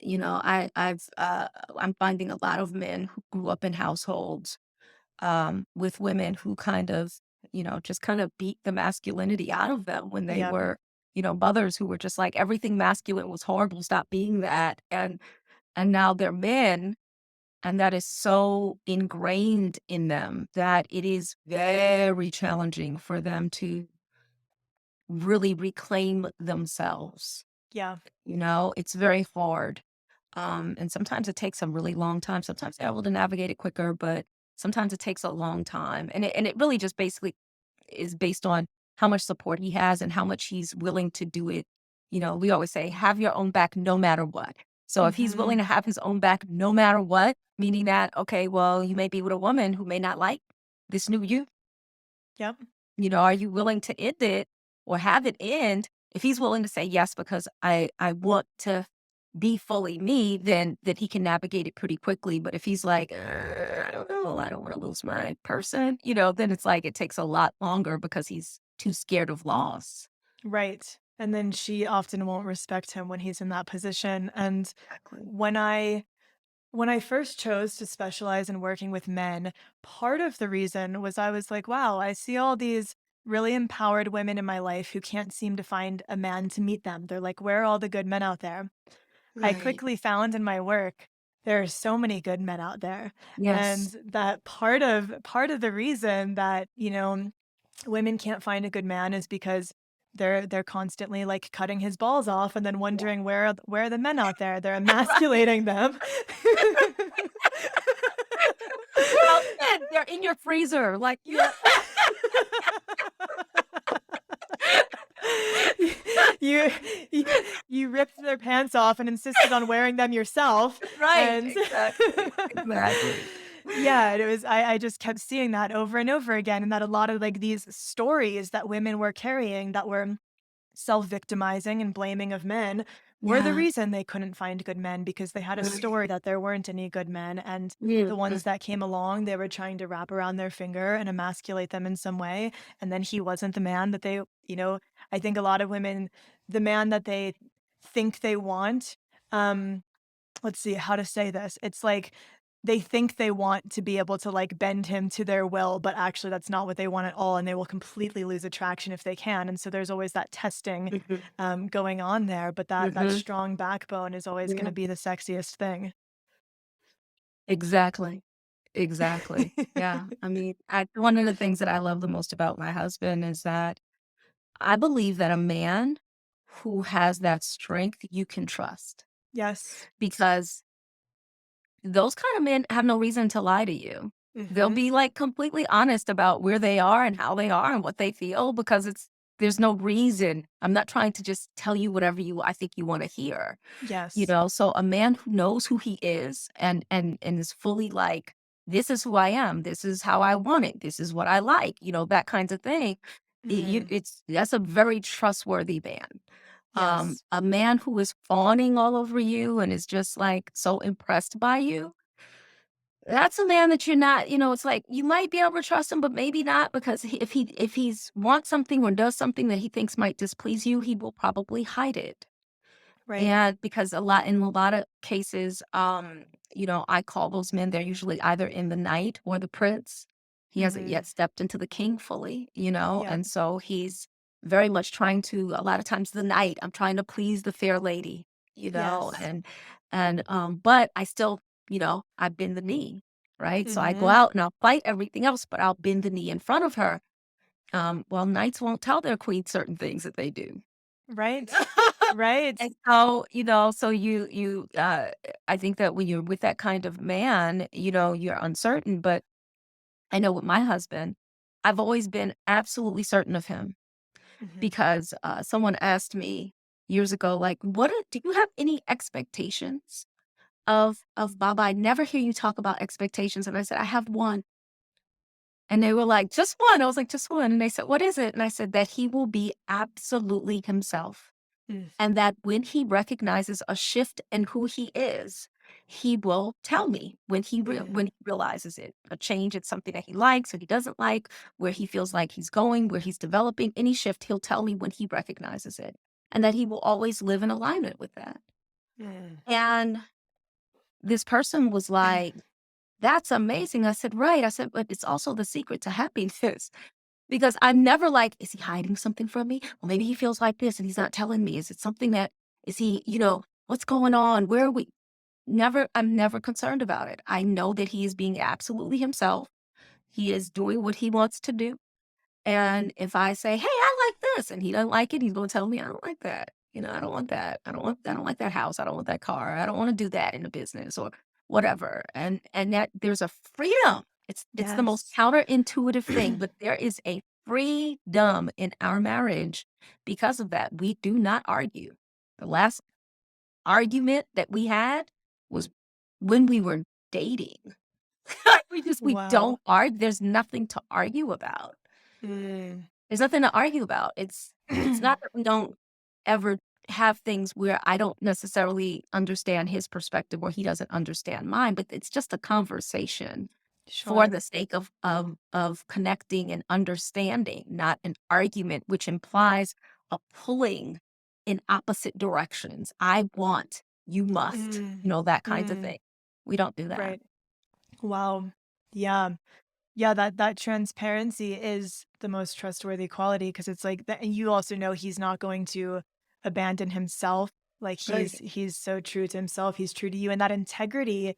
I'm finding a lot of men who grew up in households with women who kind of, just kind of beat the masculinity out of them when they Yep. were, mothers who were just like everything masculine was horrible, stop being that. And now they're men, and that is so ingrained in them that it is very challenging for them to really reclaim themselves. Yeah. It's very hard. And sometimes it takes a really long time. Sometimes they're able to navigate it quicker, but sometimes it takes a long time. And it really just basically is based on how much support he has and how much he's willing to do it. We always say, have your own back no matter what. So if he's willing Mhm. to have his own back no matter what, meaning that, okay, well, you may be with a woman who may not like this new you. Yep. Are you willing to end it or have it end? If he's willing to say yes, because I want to be fully me, then that he can navigate it pretty quickly. But if he's like, I don't know, I don't want to lose my person, then it's like it takes a lot longer because he's too scared of loss. Right. And then she often won't respect him when he's in that position. And Exactly. when I when I first chose to specialize in working with men, part of the reason was I was like, wow, I see all these really empowered women in my life who can't seem to find a man to meet them. They're like, where are all the good men out there? I Right. quickly found in my work there are so many good men out there, and Yes. that part of the reason that, women can't find a good man is because they're constantly like cutting his balls off and then Yeah. wondering where are the men out there? They're emasculating them. Where else been? They're in your freezer, like, you Yeah. You you you ripped their pants off and insisted on wearing them yourself, Right, and exactly, exactly. yeah, it was I just kept seeing that over and over again, and that a lot of, like, these stories that women were carrying that were self-victimizing and blaming of men were the Yeah. reason they couldn't find good men because they had a Right. story that there weren't any good men, and the Mhm. ones that came along, they were trying to wrap around their finger and emasculate them in some way, and then he wasn't the man that they I think a lot of women, the man that they think they want, um let's see how to say this. It's like they think they want to be able to like bend him to their will, but actually that's not what they want at all. And they will completely lose attraction if they can. And so there's always that testing Mhm. going on there. But that Mhm. strong backbone is always going Yeah. to be the sexiest thing. Exactly. Exactly. Yeah. I mean, I one of the things that I love the most about my husband is that I believe that a man who has that strength you can trust Yes. because those kind of men have no reason to lie to you. They'll Hmm. be like completely honest about where they are and how they are and what they feel because there's no reason. I'm not trying to just tell you whatever I think you want to hear. Yes. So a man who knows who he is and is fully like, this is who I am, this is how I want it, this is what I like, that kinds of thing. Hmm. That's a very trustworthy man. Yes. A man who is fawning all over you and is just like so impressed by you, that's a man that you're not, it's like you might be able to trust him, but maybe not because if he's wants something or does something that he thinks might displease you, he will probably hide it. Right. And because in a lot of cases, I call those men, they're usually either in the knight or the prince. He hasn't Hmm. yet stepped into the king fully, Yep. and so he's very much trying to, a lot of times, the knight, I'm trying to please the fair lady, Yes. but I still, I bend the knee, right? So I go Hmm. out and I'll fight everything else, but I'll bend the knee in front of her. Well, knights won't tell their queen certain things that they do. Right. Right. And so, I think that when you're with that kind of man, you're uncertain. But I know with my husband, I've always been absolutely certain of him Hmm. because someone asked me years ago, like, do you have any expectations of Baba? I never hear you talk about expectations. And I said, I have one. And they were like, just one. I was like, just one. And they said, what is it? And I said, that he will be absolutely himself. And that when he recognizes a shift in who he is, he will tell me Mm. when he realizes it. A change in something that he likes or he doesn't like, where he feels like he's going, where he's developing any shift, he'll tell me when he recognizes it. And that he will always live in alignment with that. Mm. And this person was like, that's amazing. I said, right. I said, but it's also the secret to happiness. Because I'm never like, is he hiding something from me? Well, maybe he feels like this and he's not telling me. Is it something that, is he, what's going on? Where are we? I'm never concerned about it. I know that he is being absolutely himself. He is doing what he wants to do. And if I say, "Hey, I like this," and he doesn't like it, he's gonna tell me, "I don't like that. I don't want that. I don't like that house. I don't want that car. I don't want to do that in a business or whatever." And that there's a freedom. It's the most Yes. counterintuitive thing, but there is a freedom in our marriage because of that. We do not argue. The last argument that we had was when we were dating. We Wow. don't argue. There's nothing to argue about. Mm. There's nothing to argue about. It's not that we don't ever have things where I don't necessarily understand his perspective or he doesn't understand mine, but it's just a conversation for Sure. the sake of connecting and understanding, not an argument, which implies a pulling in opposite directions. I want, you must, Mm. that kinds of Mm. thing. We don't do that. Right. Wow. Yeah. Yeah, that transparency is the most trustworthy quality because it's like that, and you also know he's not going to abandon himself. Like Right. he's so true to himself, he's true to you, and that integrity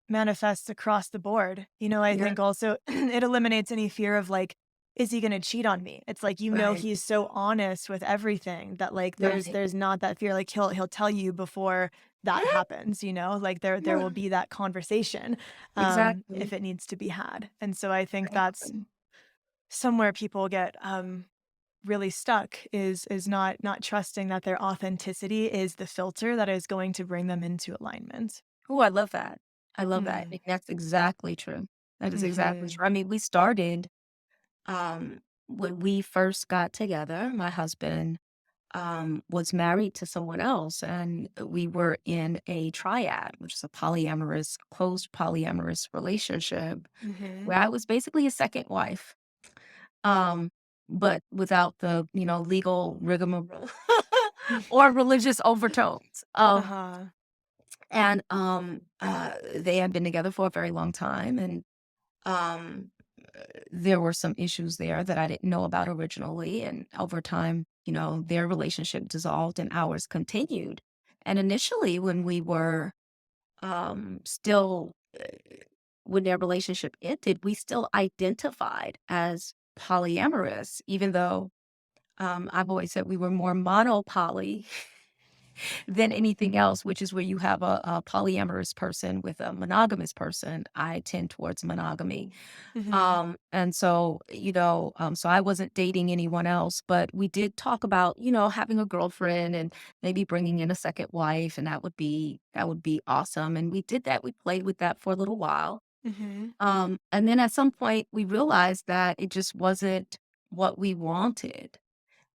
manifests across the board. I Yeah. think also it eliminates any fear of like, is he going to cheat on me? It's like, Right. he's so honest with everything that like Right. there's not that fear. Like he'll tell you before that happens, like there Yeah. will be that conversation if Exactly. it needs to be had. And so I think that's Exactly. somewhere people get really stuck is not trusting that their authenticity is the filter that is going to bring them into alignment. Oh, I love that. I love that. Mm. And that's exactly true. That is exactly Mhm. true. I mean, we started when we first got together, my husband was married to someone else, and we were in a triad, which is a polyamorous, closed polyamorous relationship, Mhm. where I was basically a second wife, um, but without the legal rigmarole or religious overtones. Uh-huh. And they had been together for a very long time, and um, there were some issues there that I didn't know about originally. And over time, their relationship dissolved and ours continued. And initially, when we were still, when their relationship ended, we still identified as polyamorous, even though I've always said we were more monopoly than anything else, which is where you have a polyamorous person with a monogamous person. I tend towards monogamy. Mhm. And so, so I wasn't dating anyone else, but we did talk about, having a girlfriend and maybe bringing in a second wife, and that would be awesome. And we did that. We played with that for a little while. Mhm. And then at some point we realized that it just wasn't what we wanted.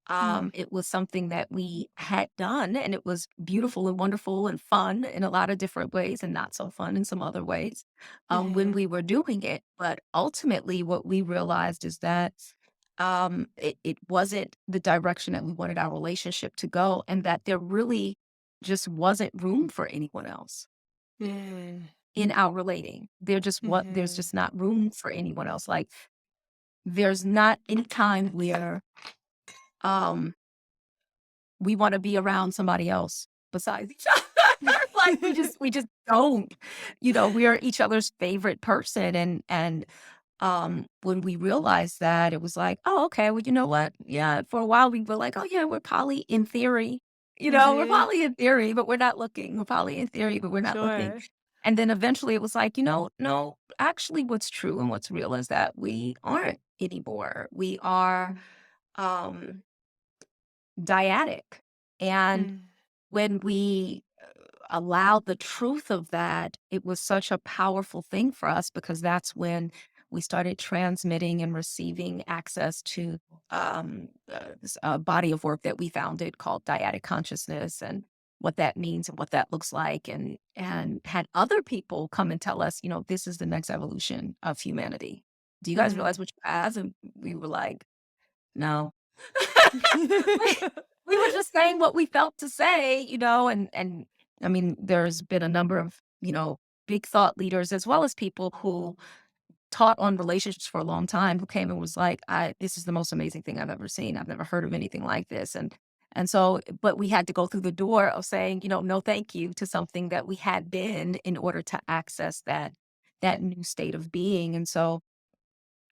Mm. It was something that we had done, and it was beautiful and wonderful and fun in a lot of different ways, and not so fun in some other ways when Mhm. we were doing it. But ultimately, what we realized is that it wasn't the direction that we wanted our relationship to go, and that there really just wasn't room for anyone else Mm. in our relating. There's Mhm. just not room for anyone else. Like there's not any time where um we wanna be around somebody else besides each other. Like, we just don't. We are each other's favorite person, and when we realized that, it was like, "Oh, okay, well, you know what?" Yeah, for a while, we were like, "Oh, yeah, we're poly in theory." We're Mhm. poly in theory, but we're not looking. We're poly in theory, but we're not looking. Sure. And then eventually it was like, no, actually what's true and what's real is that we aren't anymore. We are, um dyadic. And Mm. when we allowed the truth of that, it was such a powerful thing for us because that's when we started transmitting and receiving access to this body of work that we founded called dyadic consciousness and what that means and what that looks like and had other people come and tell us, this is the next evolution of humanity. Do you guys Mhm. realize what you have? And we were like, no. we we were just saying what we felt to say, and I mean, there's been a number of, big thought leaders as well as people who taught on relationships for a long time who came and was like, this is the most amazing thing I've ever seen. I've never heard of anything like this. And so, but we had to go through the door of saying, no, thank you to something that we had been in order to access that new state of being. And so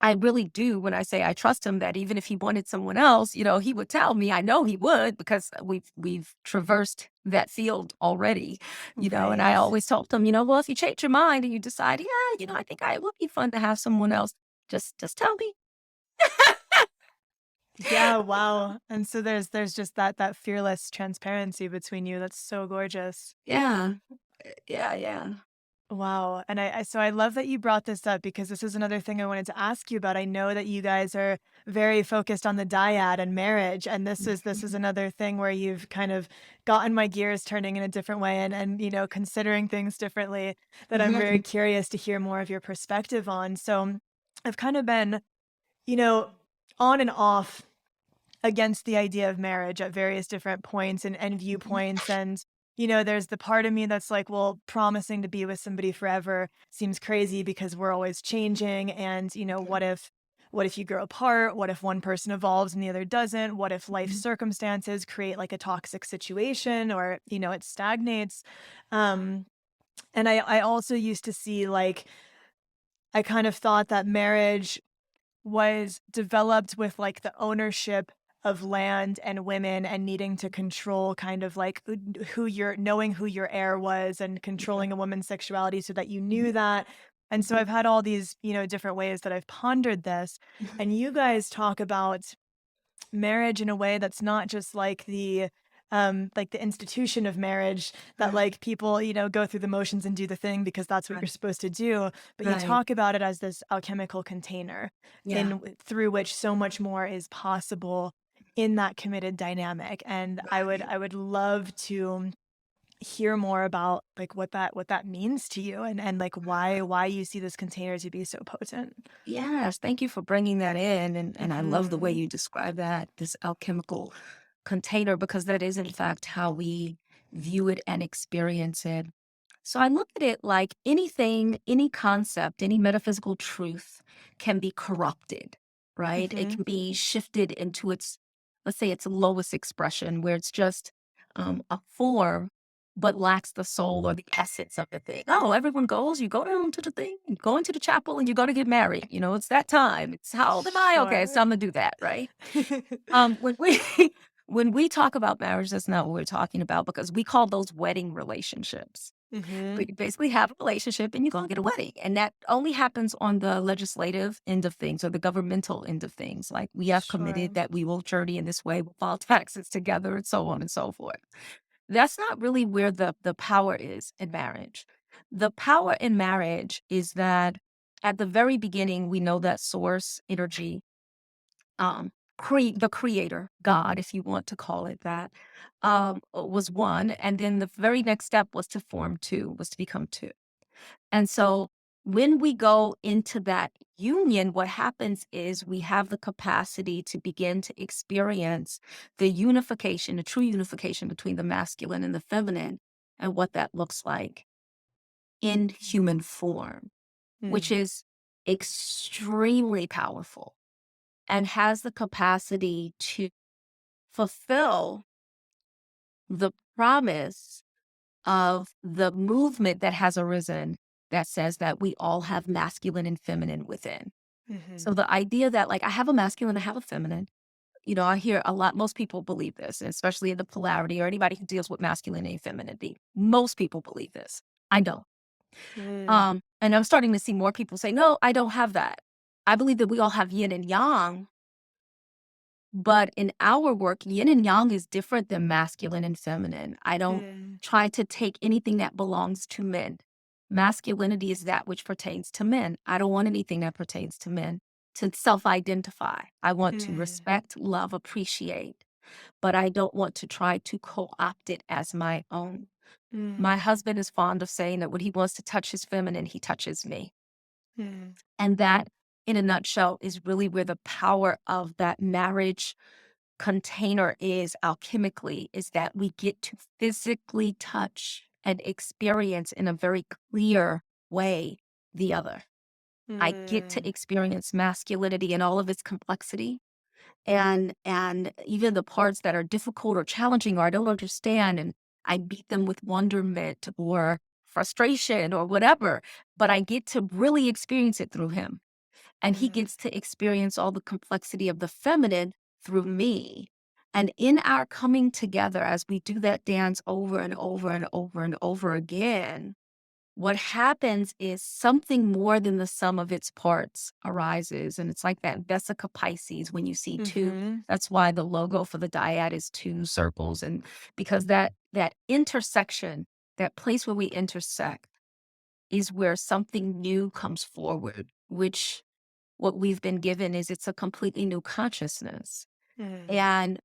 I really do when I say I trust him that even if he wanted someone else, he would tell me. I know he would because we've traversed that field already, and I Right. always told him, well, if you change your mind and you decide, yeah, I think it would be fun to have someone else, just tell me. Yeah, wow. And so there's just that fearless transparency between you. That's so gorgeous. Yeah. Yeah, yeah. Wow. And so I love that you brought this up because this is another thing I wanted to ask you about. I know that you guys are very focused on the dyad and marriage, and this is another thing where you've kind of gotten my gears turning in a different way and considering things differently that I'm very Mhm. curious to hear more of your perspective on. So I've kind of been, you know, on and off against the idea of marriage at various different points and viewpoints. there's the part of me that's like, well, promising to be with somebody forever seems crazy because we're always changing. And, what if you grow apart? What if one person evolves and the other doesn't? What if life Mhm. circumstances create like a toxic situation or, it stagnates? Um, and I also used to see like, I kind of thought that marriage was developed with like the ownership of land and women and needing to control kind of like who your knowing who your heir was and Yeah. controlling a woman's sexuality so that you knew that. And so I've had all these, different ways that I've pondered this. Mhm. And you guys talk about marriage in a way that's not just like the institution of marriage that Right. like people, go through the motions and do the thing because that's what you're Right. supposed to do, but you Right. talk about it as this alchemical container Yeah. through which so much more is possible in that committed dynamic. And Right. I would love to hear more about like what that means to you and like why you see this container to be so potent. Yes, thank you for bringing that in, and I love the way Mhm. you describe that, this alchemical container, because that is in fact how we view it and experience it. So I look at it like anything, any concept, any metaphysical truth can be corrupted, right? It Mhm. can be shifted into its, let's say, its lowest expression, where it's just a form, but lacks the soul or the essence of the thing. Oh, everyone goes, you go down to the thing, you go into the chapel, and you go to get married. It's that time. It's how old am I? Okay, it's Sure. time to do that, right? When we when we talk about marriage, that's not what we're talking about, because we call those wedding relationships. Mhm. But you basically have a relationship and you're gonna get a wedding. And that only happens on the legislative end of things or the governmental end of things. Like, we have committed Sure. that we will journey in this way, we'll file taxes together, and so on and so forth. That's not really where the power is in marriage. The power in marriage is that at the very beginning, we know that source energy, the creator, God, if you want to call it that, was one. And then the very next step was to form two, was to become two. And so when we go into that union, what happens is we have the capacity to begin to experience the unification, the true unification between the masculine and the feminine, and what that looks like in human form, which Mm. is extremely powerful and has the capacity to fulfill the promise of the movement that has arisen that says that we all have masculine and feminine within. So Mhm. the idea that, like, I have a masculine, I have a feminine, I hear a lot, most people believe this, and especially in the polarity or anybody who deals with masculine and femininity. Most people believe this. I don't. Mm. And I'm starting to see more people say, no, I don't have that. I believe that we all have yin and yang. But in our work, yin and yang is different than masculine and feminine. I don't Mm. try to take anything that belongs to men. Masculinity is that which pertains to men. I don't want anything that pertains to men to self identify. I want to Mm. respect, love, appreciate, but I don't want to try to co opt it as my own. My Mm. husband is fond of saying that when he wants to touch his feminine, he touches me. Mm. And that, in a nutshell, is really where the power of that marriage container is alchemically, is that we get to physically touch and experience in a very clear way the other. I get to Mm. experience masculinity in all of its complexity, and even the parts that are difficult or challenging or I don't understand, and I meet them with wonderment or frustration or whatever, but I get to really experience it through him, and he Mm. gets to experience all the complexity of the feminine through me. And in our coming together, as we do that dance over and over and over and over again, what happens is something more than the sum of its parts arises. And it's like that Vesica Pisces when you see two. Mhm. That's why the logo for the dyad is two circles. And because that intersection, that place where we intersect, is where something new comes forward, which what we've been given is it's a completely new consciousness. Mm. And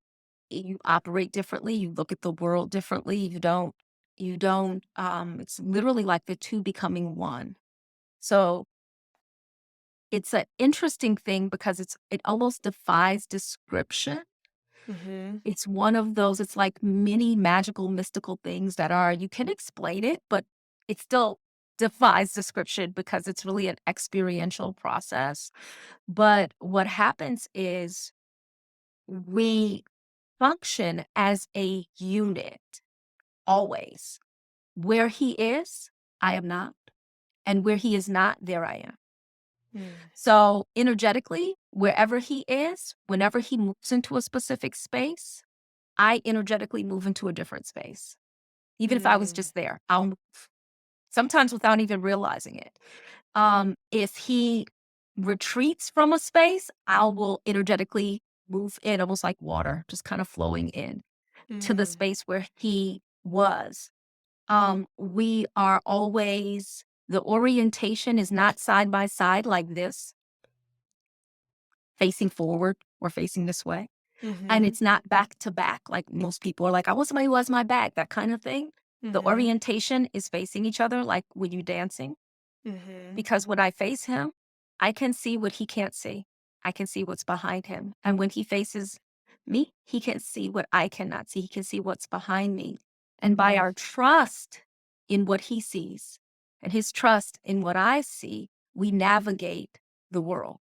you operate differently, you look at the world differently, it's literally like the two becoming one. So it's an interesting thing because it almost defies description, Mm-hmm. It's one of those, it's like many magical, mystical things that are, you can explain it, but it still defies description because it's really an experiential process. But what happens is we function as a unit always. Where he is, I am not. And where he is not, there I am. Mm. So energetically, wherever he is, whenever he moves into a specific space, I energetically move into a different space. Even if I was Mm. just there, I'll move, sometimes without even realizing it. If he retreats from a space, I will energetically move in almost like water, just kind of flowing in to the Mm. space where he was. We are always, the orientation is not side by side like this, facing forward or facing this way. And Mm-hmm. it's not back to back like most people are like, I want somebody who has my back, that kind of thing. The Mm-hmm. orientation is facing each other like when you're dancing. Mm-hmm. Because when I face him, I can see what he can't see. I can see what's behind him. And when he faces me, he can see what I cannot see. He can see what's behind me. And by Mm. our trust in what he sees and his trust in what I see, we navigate the world.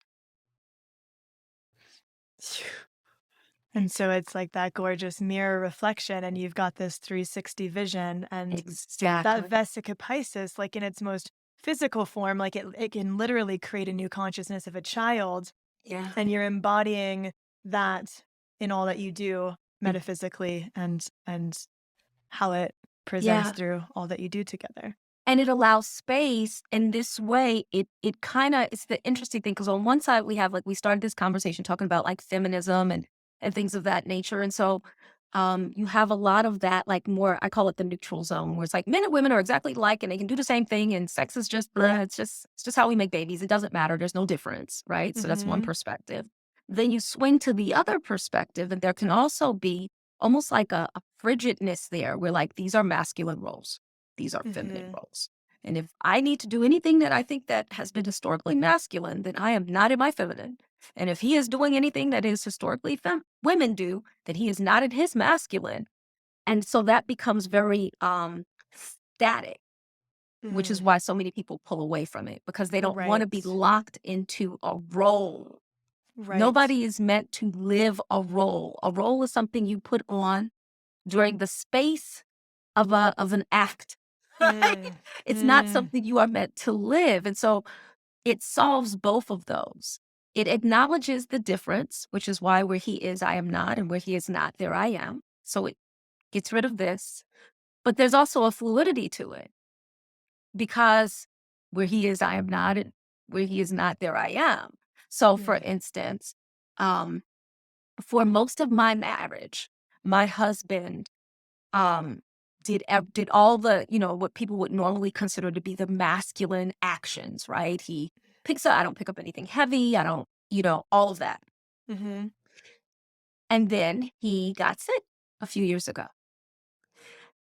And so it's like that gorgeous mirror reflection, and you've got this 360 vision, and that Exactly. Vesica Piscis, like in its most physical form, like it can literally create a new consciousness of a child, Yeah. and you're embodying that in all that you do Mm. metaphysically and how it presents Yeah. through all that you do together. And it allows space in this way. It kind of, it's the interesting thing because on one side we have like, we started this conversation talking about like feminism and things of that nature. And so you have a lot of that, like more, I call it the neutral zone, where it's like men and women are exactly alike and they can do the same thing and sex is just blah, it's just how we make babies. It doesn't matter. There's no difference, right? So that's one Mm-hmm. perspective. Then you swing to the other perspective, and there can also be almost like a frigidness there where like these are masculine roles. These are feminine Mm-hmm. roles. And if I need to do anything that I think that has been historically masculine, then I am not in my feminine. And if he is doing anything that is historically women do, then he is not in his masculine. And so that becomes very static, which is Mm. why so many people pull away from it because they don't want to be Right. locked into a role. Right. Nobody is meant to live a role. A role is something you put on during the space of an act. Right? Mm. It's not Mm. something you are meant to live. And so it solves both of those. It acknowledges the difference, which is why where he is, I am not, and where he is not, there I am. So it gets rid of this. But there's also a fluidity to it because where he is, I am not, and where he is not, there I am. So for Mm. instance, um, for most of my marriage, my husband um, did all the, what people would normally consider to be the masculine actions, right? He picks up, I don't pick up anything heavy. I don't, all of that. Mm-hmm. And then he got sick a few years ago.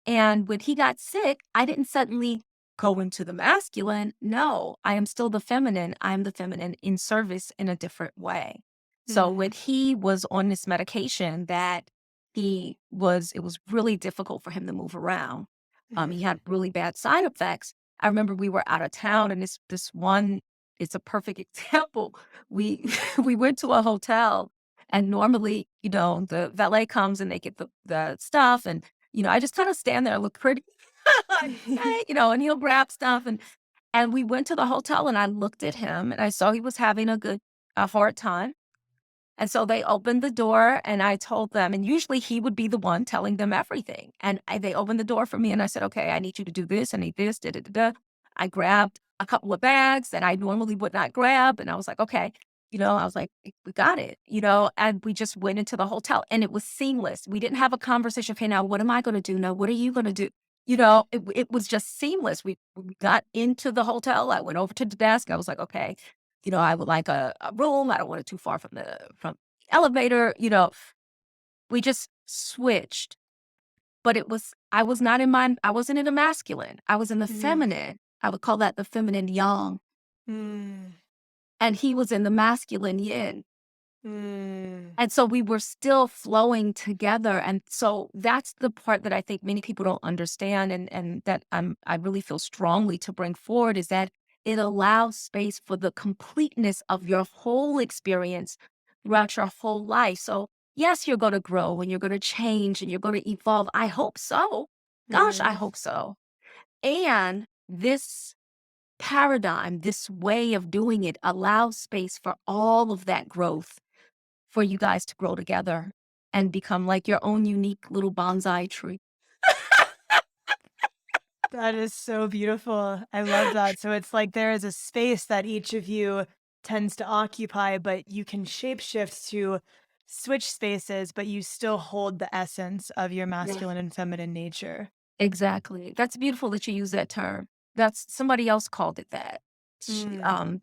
And when he got sick, I didn't suddenly go into the masculine. No, I am still the feminine. I'm the feminine in service in a different way. So Mm. when he was on this medication that it was really difficult for him to move around. He Mm. had really bad side effects. I remember we were out of town and this one, it's a perfect example. We we went to a hotel and normally, the valet comes and they get the stuff and I just kind of stand there and look pretty. Like, "Hey," and he'll grab stuff. And we went to the hotel and I looked at him and I saw he was having a hard time. And so they opened the door and I told them, and usually he would be the one telling them everything. And they opened the door for me and I said, okay, I need you to do this. I need this, da, da, da, da. I grabbed a couple of bags that I normally would not grab. And I was like, okay, I was like, we got it, and we just went into the hotel and it was seamless. We didn't have a conversation. Okay, now what am I going to do? Now, what are you going to do? It was just seamless. We got into the hotel. I went over to the desk. I was like, okay, I would like a room. I don't want it too far from the elevator. We just switched. But I was not in mine. I wasn't in the masculine. I was in the Mm. feminine. I would call that the feminine yang. Mm. And he was in the masculine yin. Mm. And so we were still flowing together. And so that's the part that I think many people don't understand, and that I really feel strongly to bring forward, is that it allows space for the completeness of your whole experience throughout your whole life. So yes, you're going to grow and you're going to change and you're going to evolve. I hope so. Gosh, I Mhm. hope so. And this paradigm, this way of doing it, allows space for all of that growth, for you guys to grow together and become like your own unique little bonsai tree. That is so beautiful. I love that. So it's like there is a space that each of you tends to occupy, but you can shapeshift to switch spaces, but you still hold the essence of your Yeah. masculine and feminine nature. Exactly. That's beautiful that you use that term. That's somebody else called it that. Mm.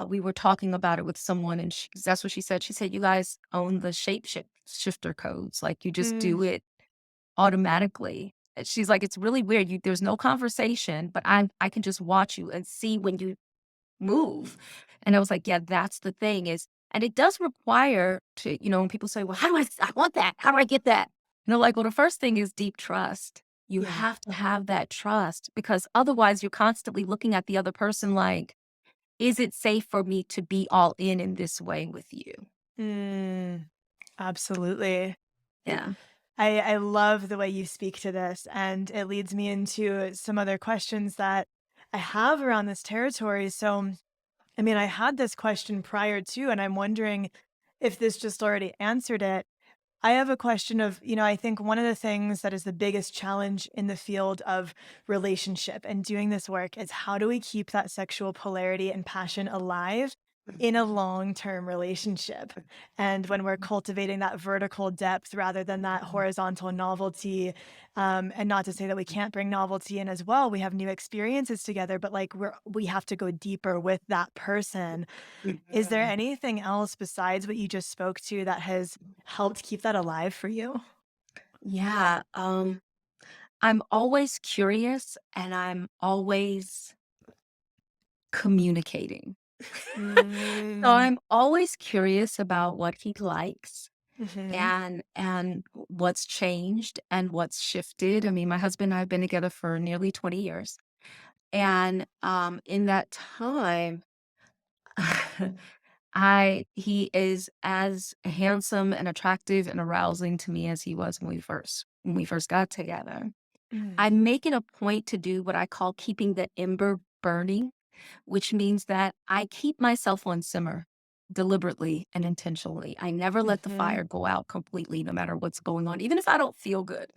We were talking about it with someone, and that's what she said. She said, "You guys own the shifter codes. Like you just Mm. do it automatically." And she's like, "It's really weird. There's no conversation, but I can just watch you and see when you move." And I was like, yeah, that's the thing is, and it does require to, when people say, well, how do I want that? How do I get that? Like, well, the first thing is deep trust. You Yeah. have to have that trust, because otherwise you're constantly looking at the other person like, is it safe for me to be all in this way with you? Mm. Absolutely. Yeah. I love the way you speak to this, and it leads me into some other questions that I have around this territory. So, I mean, I had this question prior to, and I'm wondering if this just already answered it. I have a question of, I think one of the things that is the biggest challenge in the field of relationship and doing this work is how do we keep that sexual polarity and passion alive in a long-term relationship? And when we're cultivating that vertical depth rather than that horizontal novelty, and not to say that we can't bring novelty in as well, we have new experiences together, but like we have to go deeper with that person. Is there Mhm. anything else besides what you just spoke to that has helped keep that alive for you? Yeah. I'm always curious and I'm always communicating. So Mm. I'm always curious about what he likes Mhm. and what's changed and what's shifted. I mean, my husband and I have been together for nearly 20 years. And in that time, I he is as handsome and attractive and arousing to me as he was when we first got together. Mm. I'm making a point to do what I call keeping the ember burning, which means that I keep myself on simmer deliberately and intentionally. I never let the Mhm. fire go out completely, no matter what's going on, even if I don't feel good.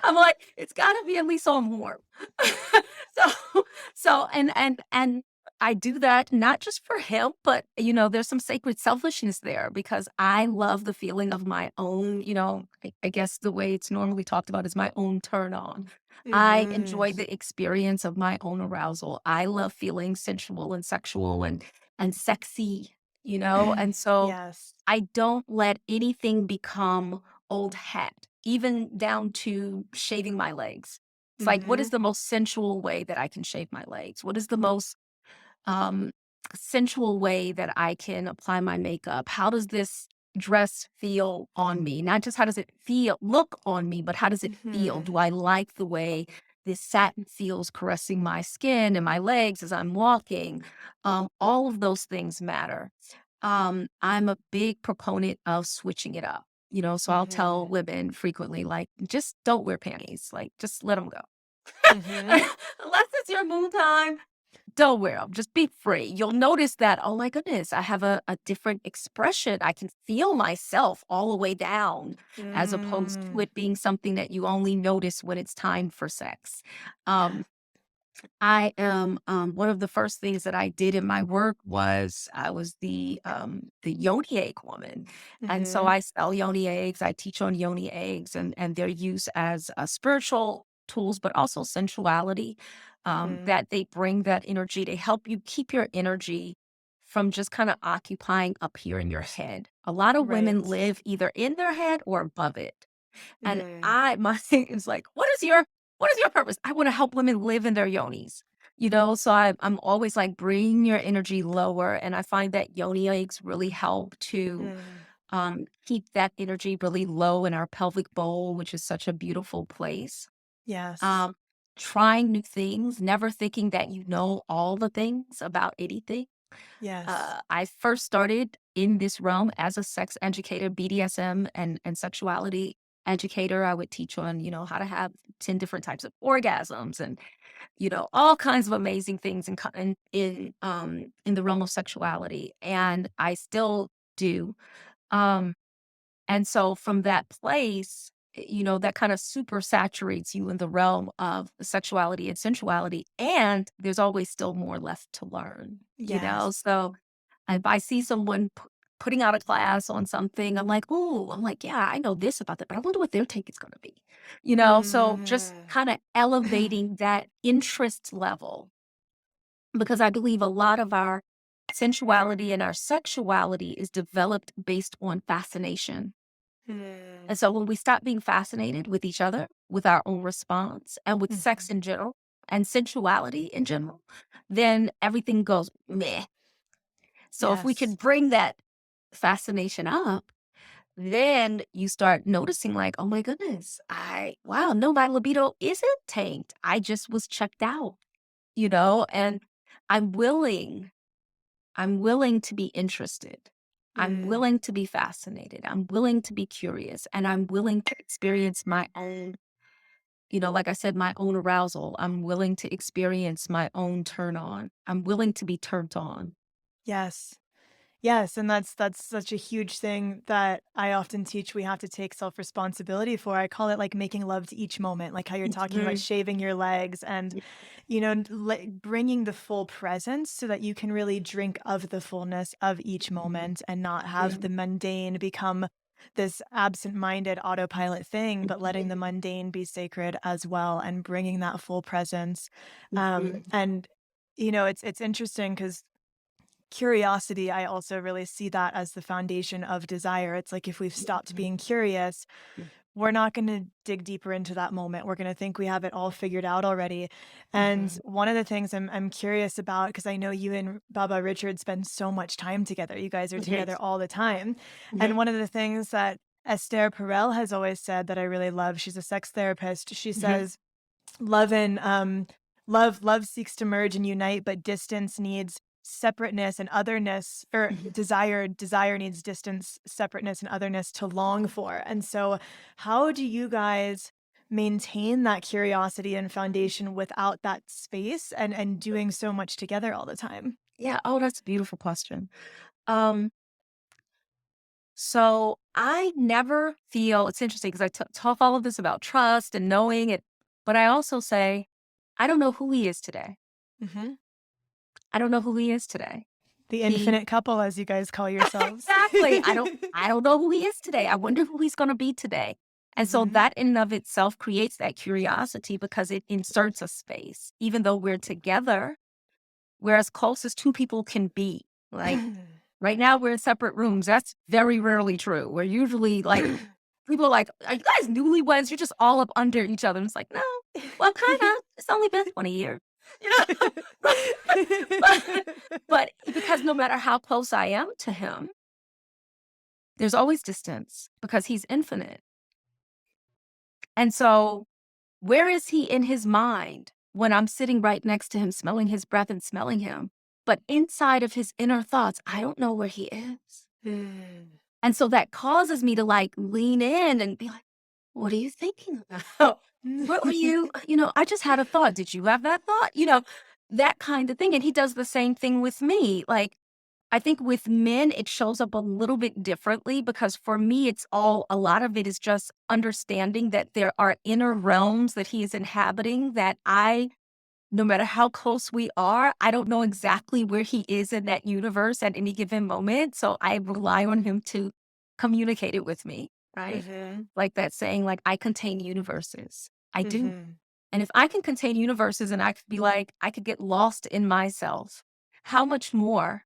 I'm like, it's got to be at least on warm. so, so, and I do that not just for him, but there's some sacred selfishness there, because I love the feeling of my own. I guess the way it's normally talked about is my own turn on. I Mhm. enjoy the experience of my own arousal. I love feeling sensual and sexual and sexy, and so Yes. I don't let anything become old hat, even down to shaving my legs. It's like, what is Mhm. the most sensual way that I can shave my legs? What is the most um, sensual way that I can apply my makeup? How does this dress feel on me? Not just how does it look on me, but how does it feel? Mhm. Do I like the way this satin feels caressing my skin and my legs as I'm walking? All of those things matter. I'm a big proponent of switching it up. So I'll tell Mhm. women frequently, like, just don't wear panties. Like, just let them go. Mhm. Unless it's your moon time, don't wear them. Just be free. You'll notice that, oh my goodness, I have a different expression. I can feel myself all the way down, as opposed to Mm. it being something that you only notice when it's time for sex. Um, I am one of the first things that I did in my work was I was the yoni egg woman. And so Mhm. I sell yoni eggs. I teach on yoni eggs and their use as spiritual tools, but also sensuality, Mhm. that they bring that energy to help you keep your energy from just kind of occupying up here in your head. A lot of women Right. live either in their head or above it. And Mhm. my thing is like, what is your purpose? I want to help women live in their yonis. So I'm always like, bring your energy lower. And I find that yoni eggs really help to Mm. keep that energy really low in our pelvic bowl, which is such a beautiful place. Yes. Um, Trying new things, never thinking that you know all the things about anything. Yes. I first started in this realm as a sex educator, BDSM and sexuality educator. I would teach on, how to have 10 different types of orgasms and, all kinds of amazing things in the realm of sexuality. And I still do. Um, and so from that place, that kind of super saturates you in the realm of sexuality and sensuality. And there's always still more left to learn. Yes. So if I see someone putting out a class on something, I'm like, yeah, I know this about that, but I wonder what their take is going to be. So just Mm. kind of elevating that interest level, because I believe a lot of our sensuality and our sexuality is developed based on fascination. Mm. And so when we stop being fascinated with each other, with our own response, and with sex Mhm. in general, and sensuality in general, then everything goes meh. So if we can Yes. bring that fascination up, then you start noticing like, oh my goodness, wow, no, my libido isn't tanked. I just was checked out, and I'm willing, I'm willing to be interested. I'm Mm. willing to be fascinated. I'm willing to be curious, and I'm willing to experience my own, like I said, my own arousal. I'm willing to experience my own turn on. I'm willing to be turned on. Yes. Yes, and that's such a huge thing that I often teach we have to take self-responsibility for. I call it like making love to each moment, like how you're talking about Mhm. shaving your legs and, bringing the full presence so that you can really drink of the fullness of each Mhm. moment and not have Yeah. the mundane become this absent-minded autopilot thing, but letting the Mhm. mundane be sacred as well and bringing that full presence. Mhm. And it's interesting because curiosity, I also really see that as the foundation of desire. It's like if we've stopped being curious, we're not going to dig deeper into that moment. We're going to think we have it all figured out already. And Mhm. one of the things I'm curious about, because I know you and Baba Richard spend so much time together, you guys are Mhm. together all the time. Mhm. And one of the things that Esther Perel has always said that I really love, she's a sex therapist. She Mhm. says, love and love seeks to merge and unite, but distance needs separateness and otherness, or Mhm. desire needs distance, separateness and otherness to long for. And so how do you guys maintain that curiosity and foundation without that space and doing so much together all the time? Yeah. Oh, that's a beautiful question. Um, so I never feel it's interesting because I talk all of this about trust and knowing it, but I also say, I don't know who he is today. Hmm. I don't know who he is today. The He infinite couple, as you guys call yourselves. exactly. I don't know who he is today. I wonder who he's gonna be today. And so Hmm. that in and of itself creates that curiosity because it inserts a space. Even though we're together, we're as close as two people can be. Like right now we're in separate rooms. That's very rarely true. We're usually like people are like, "Are you guys newlyweds? You're just all up under each other." And it's like, "No, well, kinda. It's only been 20 years." You know? But but because no matter how close I am to him, there's always distance because he's infinite. And so, where is he in his mind when I'm sitting right next to him, smelling his breath and smelling him? But inside of his inner thoughts, I don't know where he is. Mm. And so that causes me to like lean in and be like, what are you thinking about? What were I just had a thought. Did you have that thought? That kind of thing. And he does the same thing with me. Like, I think with men, it shows up a little bit differently because for me, a lot of it is just understanding that there are inner realms that he is inhabiting that no matter how close we are, I don't know exactly where he is in that universe at any given moment. So I rely on him to communicate it with me, right? Mhm. Like that saying, like, I contain universes. I do. Mhm. And if I can contain universes and I could be like, I could get lost in myself, how much more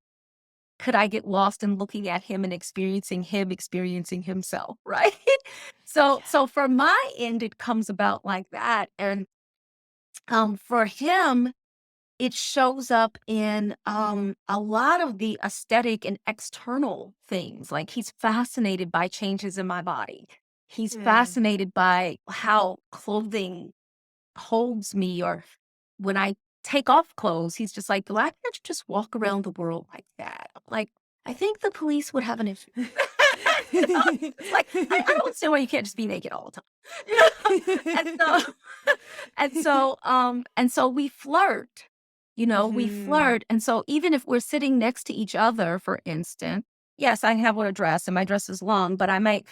could I get lost in looking at him experiencing himself, right? So for my end, it comes about like that. And for him, it shows up in a lot of the aesthetic and external things. Like he's fascinated by changes in my body. He's Mm. fascinated by how clothing holds me, or when I take off clothes, he's just like, why can't you just walk around the world like that? I'm like, I think the police would have an issue. It's like, I don't understand why you can't just be naked all the time. You know? And so and so we flirt, we Mhm. flirt. And so even if we're sitting next to each other, for instance, yes, I have on a dress and my dress is long, but I might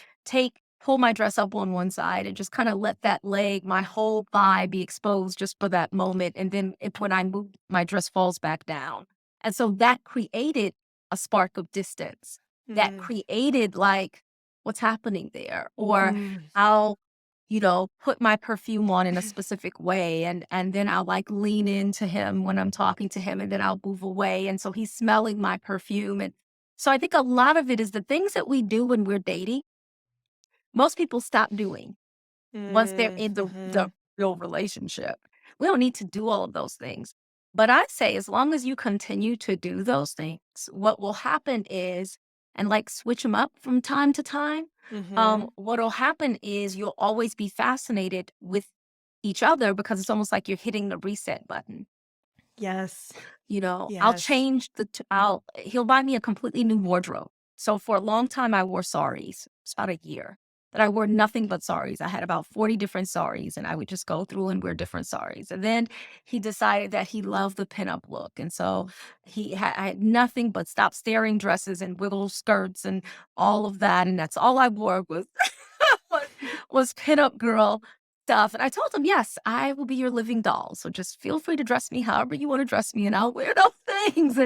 pull my dress up on one side and just kind of let that leg, my whole thigh be exposed just for that moment. And then when I move, my dress falls back down. And so that created a spark of distance. That Mm. created like, what's happening there? Or Mm. I'll put my perfume on in a specific way, and then I'll like lean into him when I'm talking to him, and then I'll move away. And so he's smelling my perfume. And so I think a lot of it is the things that we do when we're dating, most people stop doing once they're Mm. in the Mhm. real relationship. We don't need to do all of those things. But I say as long as you continue to do those things, what will happen is, and like switch them up from time to time, Mhm. what'll happen is you'll always be fascinated with each other because it's almost like you're hitting the reset button. Yes. I'll Yes. change he'll buy me a completely new wardrobe. So for a long time, I wore saris. It's about a year that I wore nothing but saris. I had about 40 different saris, and I would just go through and wear different saris. And then he decided that he loved the pinup look. And so I had nothing but stop staring dresses and wiggle skirts and all of that. And that's all I wore was, was, was pinup girl stuff. And I told him, yes, I will be your living doll. So just feel free to dress me however you want to dress me, and I'll wear those things.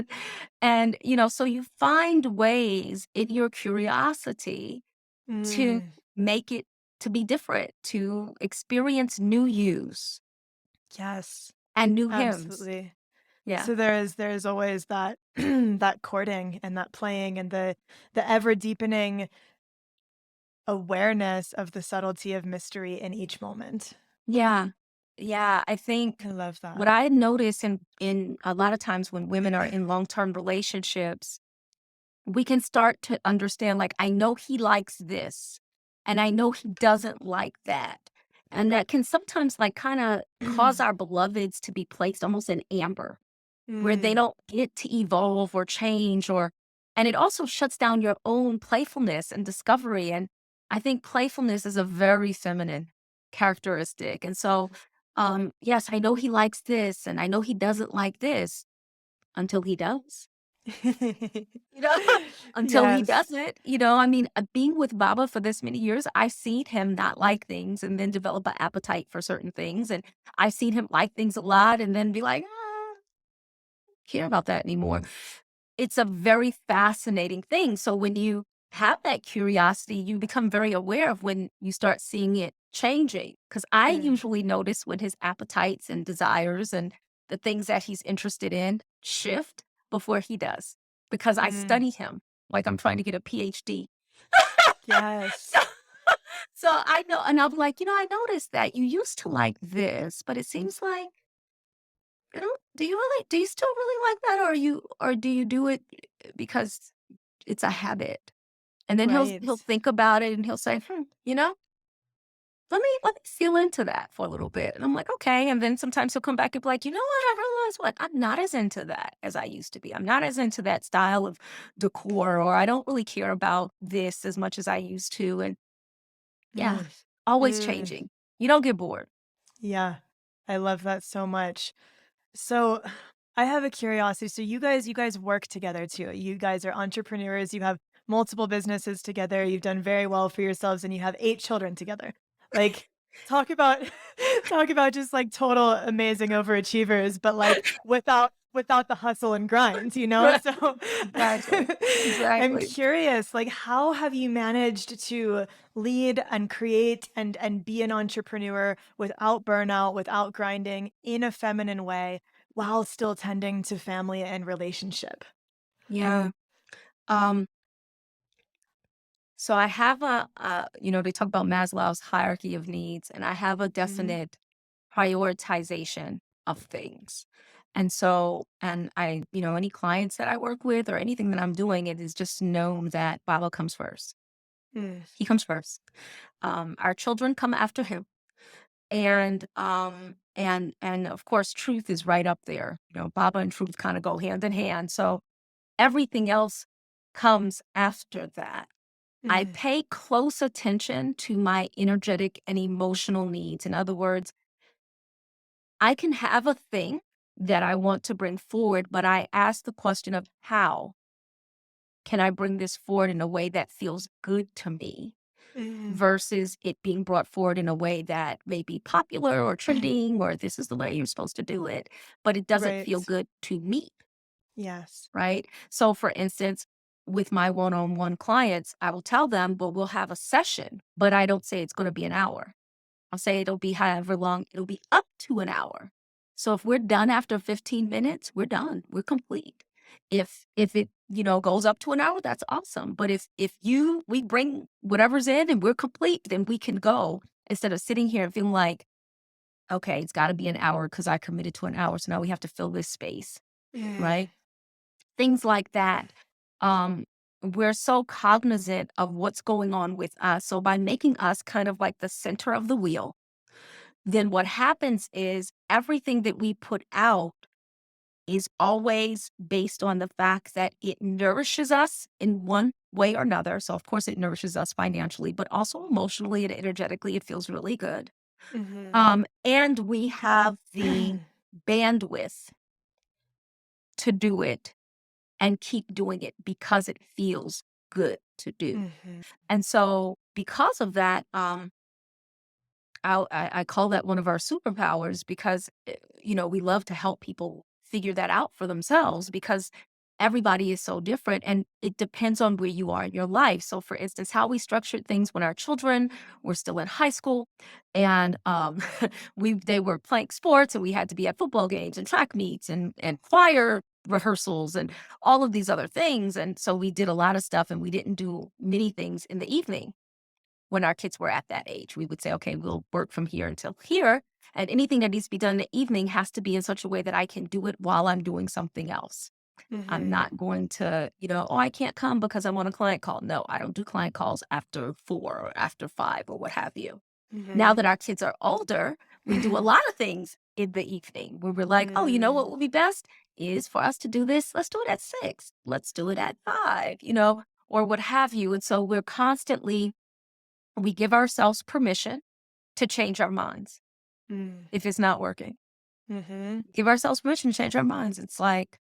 And so you find ways in your curiosity to Mm. make it to be different, to experience new yous Yes. and new hymns. Absolutely. Yeah. So there is always that that courting and that playing and the ever deepening awareness of the subtlety of mystery in each moment. Yeah. Yeah. I I think love what that. I notice in a lot of times when women are in long-term relationships, we can start to understand, like, I know he likes this, and I know he doesn't like that. And that can sometimes, like, kind of cause our beloveds to be placed almost in amber, where they Mm. don't get to evolve or change, and it also shuts down your own playfulness and discovery. And I think playfulness is a very feminine characteristic. And so, yes, I know he likes this, and I know he doesn't like this until he does. You know, until he Yes. doesn't, I mean, being with Baba for this many years, I've seen him not like things and then develop an appetite for certain things. And I've seen him like things a lot and then be like, care about that anymore. It's a very fascinating thing. So when you have that curiosity, you become very aware of when you start seeing it changing. Because I Mm. usually notice when his appetites and desires and the things that he's interested in shift before he does, because I Mm. study him like I'm trying to get a PhD. so, Yes. so I know, and I'm like, I noticed that you used to like this, but it seems like do you still really like that, or do you do it because it's a habit? And then Right. he'll think about it and he'll say, let me feel into that for a little bit. And I'm like, okay. And then sometimes he'll come back and be like, you know what? I realize what I'm not as into that as I used to be. I'm not as into that style of decor, or I don't really care about this as much as I used to. And yeah, Mm. always Mm. changing. You don't get bored. Yeah. I love that so much. So I have a curiosity. So you guys work together too. You guys are entrepreneurs. You have multiple businesses together. You've done very well for yourselves and you have 8 children together. Like talk about talk about just like total amazing overachievers, but like without the hustle and grind, you know? Right. So Exactly. I'm Exactly. curious, like how have you managed to lead and create and be an entrepreneur without burnout, without grinding in a feminine way while still tending to family and relationship? Yeah. Um, So I have they talk about Maslow's hierarchy of needs, and I have a Mhm. definite prioritization of things. And so, and I, any clients that I work with or anything that I'm doing, it is just known that Baba comes first. Mm. He comes first. Our children come after him. And of course, truth is right up there. Baba and truth kind of go hand in hand. So everything else comes after that. I Mm. pay close attention to my energetic and emotional needs. In other words, I can have a thing that I want to bring forward, but I ask the question of how can I bring this forward in a way that feels good to me Mm. versus it being brought forward in a way that may be popular or trending or this is the way you're supposed to do it, but it doesn't feel Right. good to me, Yes. right? So, for instance, with my one on one clients, I will tell them, well, we'll have a session, but I don't say it's going to be an hour. I'll say it'll be however long, it'll be up to an hour. So if we're done after 15 minutes, we're done. We're complete. If it, goes up to an hour, that's awesome. But if we bring whatever's in and we're complete, then we can go instead of sitting here and feeling like, okay, it's got to be an hour because I committed to an hour. So now we have to fill this space, Mm. right? Things like that. Um, we're so cognizant of what's going on with us. So by making us kind of like the center of the wheel, then what happens is everything that we put out is always based on the fact that it nourishes us in one way or another. So, of course, it nourishes us financially, but also emotionally and energetically, it feels really good. Mhm. And we have the bandwidth to do it and keep doing it because it feels good to do. Mhm. And so, because of that, I call that one of our superpowers because, we love to help people figure that out for themselves because everybody is so different and it depends on where you are in your life. So, for instance, how we structured things when our children were still in high school and they were playing sports and we had to be at football games and track meets and choir rehearsals and all of these other things. And so we did a lot of stuff and we didn't do many things in the evening when our kids were at that age. We would say, okay, we'll work from here until here. And anything that needs to be done in the evening has to be in such a way that I can do it while I'm doing something else. I'm Mhm. not going to, oh, I can't come because I'm on a client call. No, I don't do client calls after 4 or after 5 or what have you. Now Mhm. that our kids are older, we do a lot of things in the evening where we're like, oh, you know Mm. what would be best is for us to do this. Let's do it at 6. Let's do it at 5, or what have you. And so we give ourselves permission to change our minds Mm. if it's not working. Mhm. Give ourselves permission to change our minds. It's like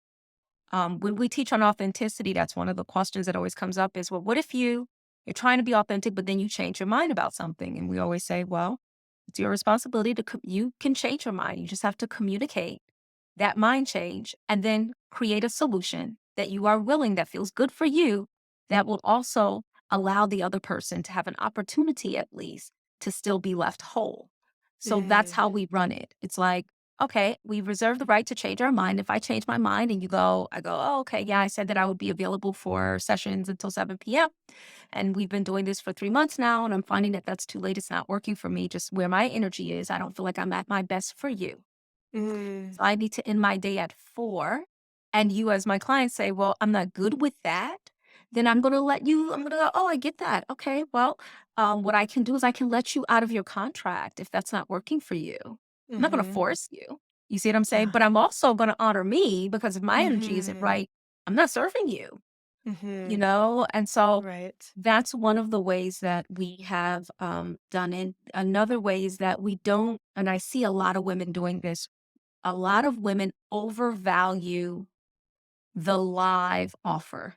when we teach on authenticity, that's one of the questions that always comes up is, well, what if you're trying to be authentic, but then you change your mind about something? And we always say, well, it's your responsibility you can change your mind. You just have to communicate that mind change and then create a solution that you are willing, that feels good for you, that will also allow the other person to have an opportunity at least to still be left whole. So that's Mm. how we run it. It's like, okay, we reserve the right to change our mind. If I change my mind and I go, oh, okay, yeah, I said that I would be available for sessions until 7 p.m. And we've been doing this for 3 months now. And I'm finding that that's too late. It's not working for me. Just where my energy is, I don't feel like I'm at my best for you. Mm. So I need to end my day at 4. And you, as my client, say, well, I'm not good with that. Then I'm going to go, oh, I get that. Okay, well, what I can do is I can let you out of your contract if that's not working for you. I'm not going to Mhm. force you. You see what I'm saying? Yeah. But I'm also going to honor me because if my energy isn't Mhm. right, I'm not serving you, Mhm. And so Right. that's one of the ways that we have done it. Another way is that we don't, and I see a lot of women doing this, a lot of women overvalue the live offer.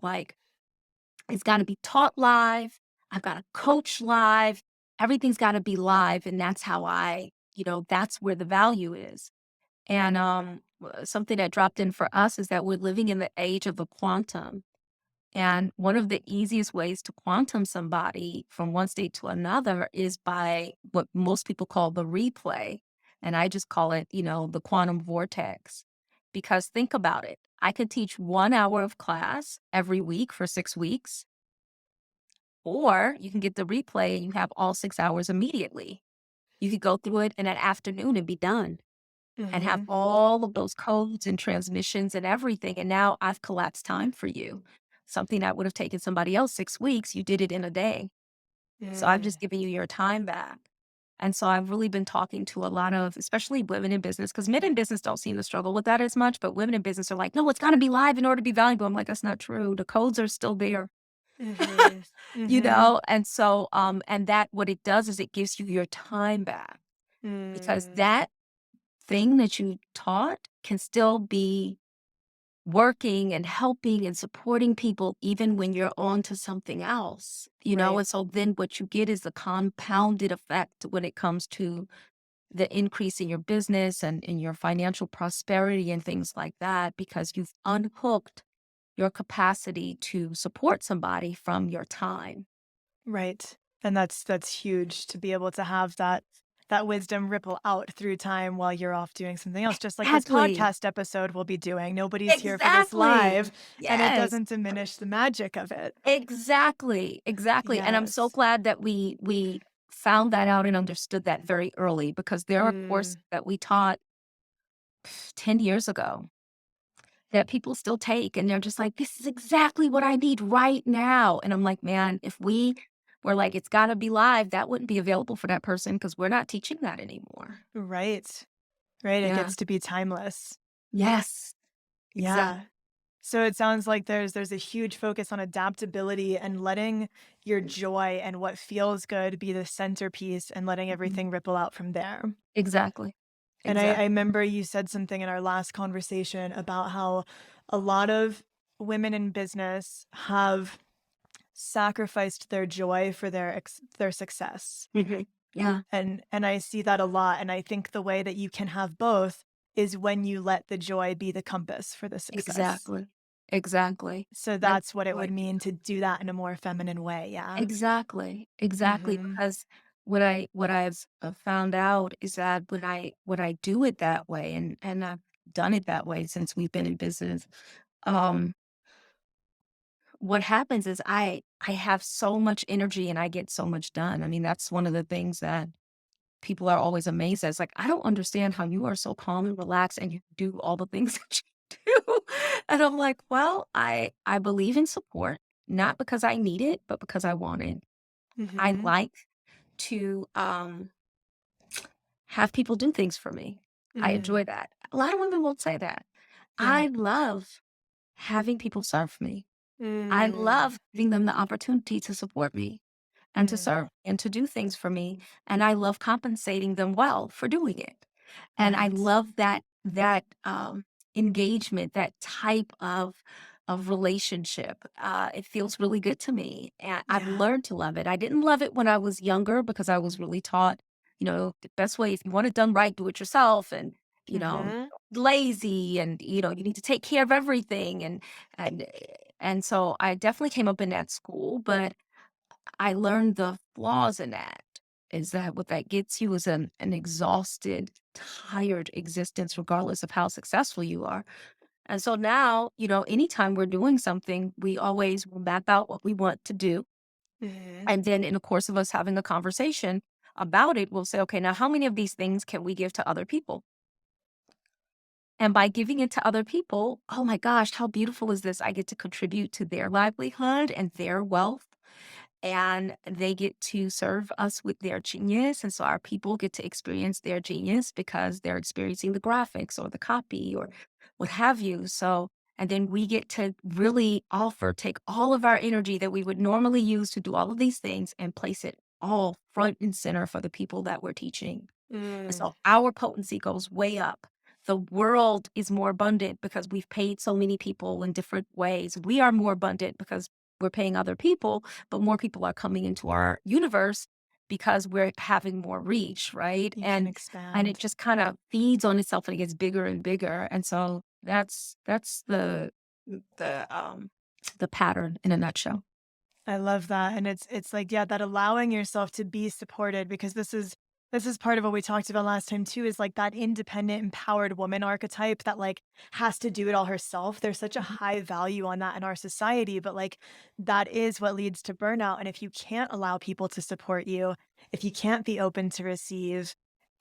Like, it's got to be taught live. I've got to coach live. Everything's got to be live. And that's how that's where the value is. And something that dropped in for us is that we're living in the age of the quantum. And one of the easiest ways to quantum somebody from one state to another is by what most people call the replay. And I just call it, the quantum vortex. Because think about it. I could teach 1 hour of class every week for 6 weeks, or you can get the replay and you have all 6 hours immediately. You could go through it in an afternoon and be done. and have Mm-hmm. all of those codes and transmissions and everything. And now I've collapsed time for you. Something that would have taken somebody else 6 weeks, you did it in a day. So I've Mm. just given you your time back. And so I've really been talking to a lot of, especially women in business, because men in business don't seem to struggle with that as much. But women in business are like, no, it's got to be live in order to be valuable. I'm like, that's not true. The codes are still there, Mm-hmm. you Mm-hmm. know? And so, and that what it does is it gives you your time back because Mm. that thing that you taught can still be working and helping and supporting people even when you're on to something else, you know? Right. And so then what you get is the compounded effect when it comes to the increase in your business and in your financial prosperity and things like that, because you've unhooked your capacity to support somebody from your time. Right. And that's huge to be able to have that wisdom ripple out through time while you're off doing something else, just like this Exactly. podcast episode we'll be doing. Nobody's here for this Exactly. live, and it Yes. doesn't diminish the magic of it. Exactly. Exactly. And I'm so Yes. glad that we found that out and understood that very early because there are Mm. courses that we taught 10 years ago that people still take, and they're just like, "This is exactly what I need right now." And I'm like, "Man, if we were like, it's gotta be live, that wouldn't be available for that person because 'cause we're not teaching that anymore." Right. Right. It Yeah. gets to be timeless. Yes. Exactly. Yeah. So it sounds like there's a huge focus on adaptability and letting your joy and what feels good be the centerpiece and letting everything ripple out from there. Exactly. And I Exactly. remember you said something in our last conversation about how a lot of women in business have sacrificed their joy for their success. Mhm. Yeah. And I see that a lot, and I think the way that you can have both is when you let the joy be the compass for the success. Exactly. Exactly. So That's that's what it would right. mean to do that in a more feminine way, yeah. Exactly, exactly, Mhm. because what I've, found out is that when I do it that way, and I've done it that way since we've been in business, um, what happens is I have so much energy and I get so much done. I mean, that's one of the things that people are always amazed at. It's like, "I don't understand how you are so calm and relaxed and you do all the things that you do." And I'm like, "Well, I believe in support, not because I need it, but because I want it." I Mhm. like to, have people do things for me. I Mm. enjoy that. A lot of women won't say that. Yeah. I love having people serve me. I Mm. love giving them the opportunity to support me and to Mm. serve and to do things for me, and I love compensating them well for doing it. And I Right. love that engagement, that type of relationship. It feels really good to me, and I've Yeah. learned to love it. I didn't love it when I was younger because I was really taught, the best way if you want it done right, do it yourself, and you know, Mhm. lazy, and you need to take care of everything, and and so I definitely came up in that school, but I learned the flaws in that is that what that gets you is an exhausted, tired existence, regardless of how successful you are. And so now, anytime we're doing something, we always will map out what we want to do. Mhm. And then in the course of us having a conversation about it, we'll say, okay, now how many of these things can we give to other people? And by giving it to other people, oh my gosh, how beautiful is this? I get to contribute to their livelihood and their wealth, and they get to serve us with their genius. And so our people get to experience their genius because they're experiencing the graphics or the copy or what have you. So, and then we get to really take all of our energy that we would normally use to do all of these things and place it all front and center for the people that we're teaching. And Mm. so our potency goes way up. The world is more abundant because we've paid so many people in different ways. We are more abundant because we're paying other people, but more people are coming into our universe because we're having more reach, right? You can And it expand. just kind of feeds on itself and it gets bigger and bigger. And so that's the the pattern in a nutshell. I love that, and it's like, yeah, that allowing yourself to be supported because this is part of what we talked about last time too, is like that independent, empowered woman archetype that like has to do it all herself. There's such a Mhm. high value on that in our society, but like that is what leads to burnout. And if you can't allow people to support you, if you can't be open to receive,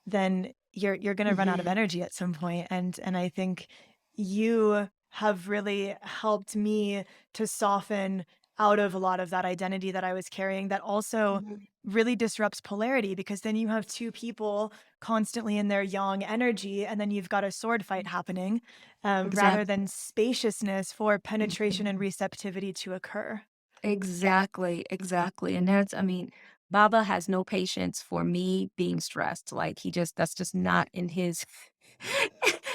then you're going to run out of Mhm. energy at some point. And I think you have really helped me to soften out of a lot of that identity that I was carrying that also Mhm. really disrupts polarity, because then you have two people constantly in their yang energy, and then you've got a sword fight happening, rather Exactly. than spaciousness for penetration and Mhm. receptivity to occur. Exactly, exactly, and I mean, Baba has no patience for me being stressed, like, that's just not in his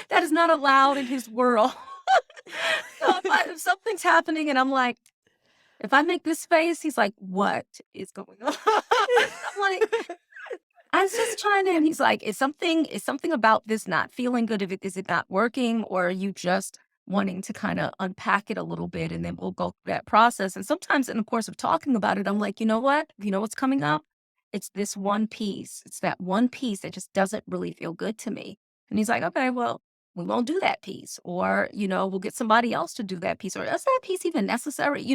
that is not allowed in his world. So if something's happening and I'm like, if I make this face, he's like, "What is going on?" I'm like, I was just trying to, and he's like, is something about this not feeling good? Is it not working, or are you just wanting to kind of unpack it a little bit, and then we'll go through that process." And sometimes in the course of talking about it, I'm like, you know what? You know what's coming up? It's this one piece. It's that one piece that just doesn't really feel good to me. And he's like, okay, well, we won't do that piece, or we'll get somebody else to do that piece, or is that piece even necessary?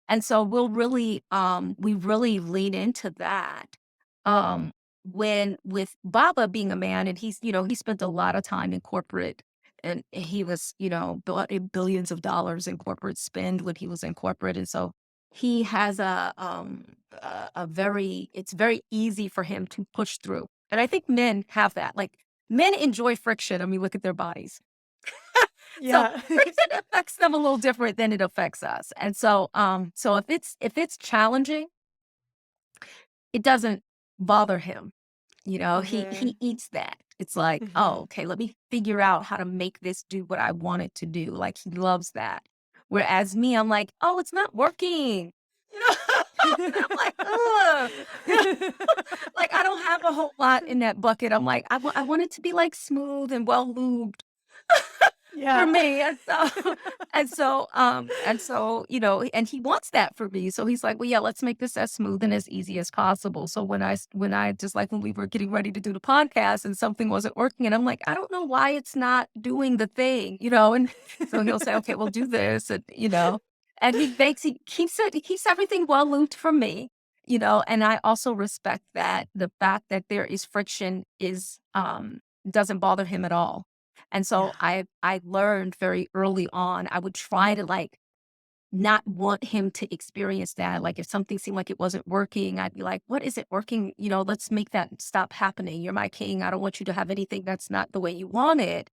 And so we really lean into that. Um, when with Baba being a man, and he spent a lot of time in corporate, and he was, billions of dollars in corporate spend when he was in corporate. And so he has a very, it's very easy for him to push through. And I think men have that. Like, men enjoy friction. I mean, look at their bodies. So Yeah. friction affects them a little different than it affects us. And so if it's challenging, it doesn't bother him. He Mhm. eats that. It's like, "Oh, Mhm. okay, let me figure out how to make this do what I want it to do." Like, he loves that. Whereas me, I'm like, "Oh, it's not working." You know? I'm like, "Ugh." Like, I don't have a whole lot in that bucket. I'm like, I want it to be, like, smooth and well lubed for Yeah. me. And he wants that for me. So he's like, well, yeah, let's make this as smooth and as easy as possible. So when we were getting ready to do the podcast and something wasn't working, and I'm like, I don't know why it's not doing the thing. And so he'll say, okay, we'll do this. And he keeps everything well looped for me. And I also respect that the fact that there is friction doesn't bother him at all. And so Yeah. I learned very early on, I would try to, like, not want him to experience that. Like, if something seemed like it wasn't working, I'd be like, "What isn't working? Let's make that stop happening. You're my king. I don't want you to have anything that's not the way you want it."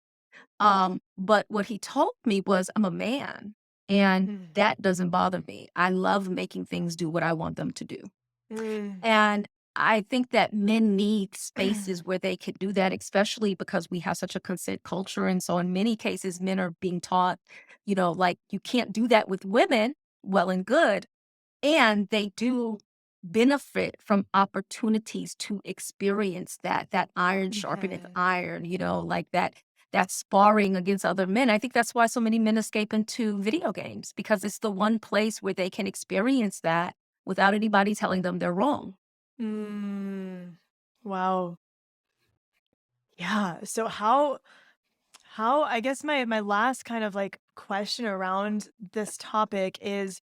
But what he told me was, I'm a man, and Mm. that doesn't bother me. I love making things do what I want them to do. Mm. And I think that men need spaces where they could do that, especially because we have such a consent culture. And so in many cases, men are being taught, like, you can't do that with women. Well and good. And they do benefit from opportunities to experience that iron sharpeneth Mhm. iron, like that sparring against other men. I think that's why so many men escape into video games, because it's the one place where they can experience that without anybody telling them they're wrong. Mm. Wow. Yeah. So how I guess my last kind of like question around this topic is,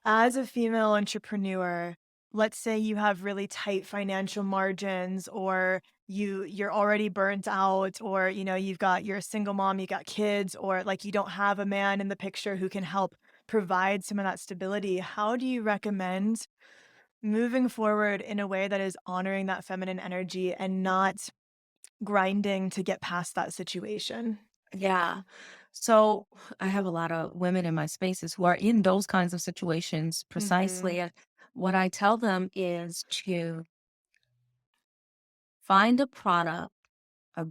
as a female entrepreneur, let's say you have really tight financial margins, or you're already burnt out, or you're a single mom, you got kids, or like you don't have a man in the picture who can help provide some of that stability. How do you recommend moving forward in a way that is honoring that feminine energy and not grinding to get past that situation? Yeah. So I have a lot of women in my spaces who are in those kinds of situations Mhm. precisely. And what I tell them is to find a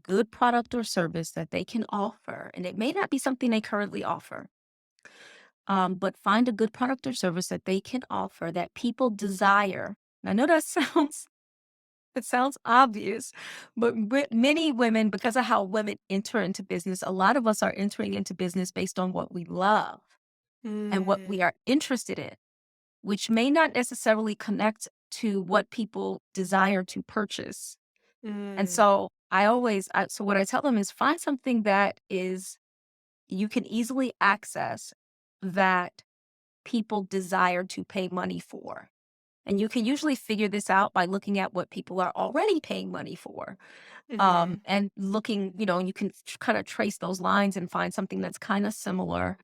good product or service that they can offer. And it may not be something they currently offer, but find a good product or service that they can offer that people desire. And I know that it sounds obvious, but many women, because of how women enter into business, a lot of us are entering into business based on what we love and what Mm. we are interested in, which may not necessarily connect to what people desire to purchase. And Mm. so so what I tell them is, find something that is you can easily access, that people desire to pay money for. And you can usually figure this out by looking at what people are already paying money for. Mm-hmm. And looking, and you can kind of trace those lines and find something that's kind of similar,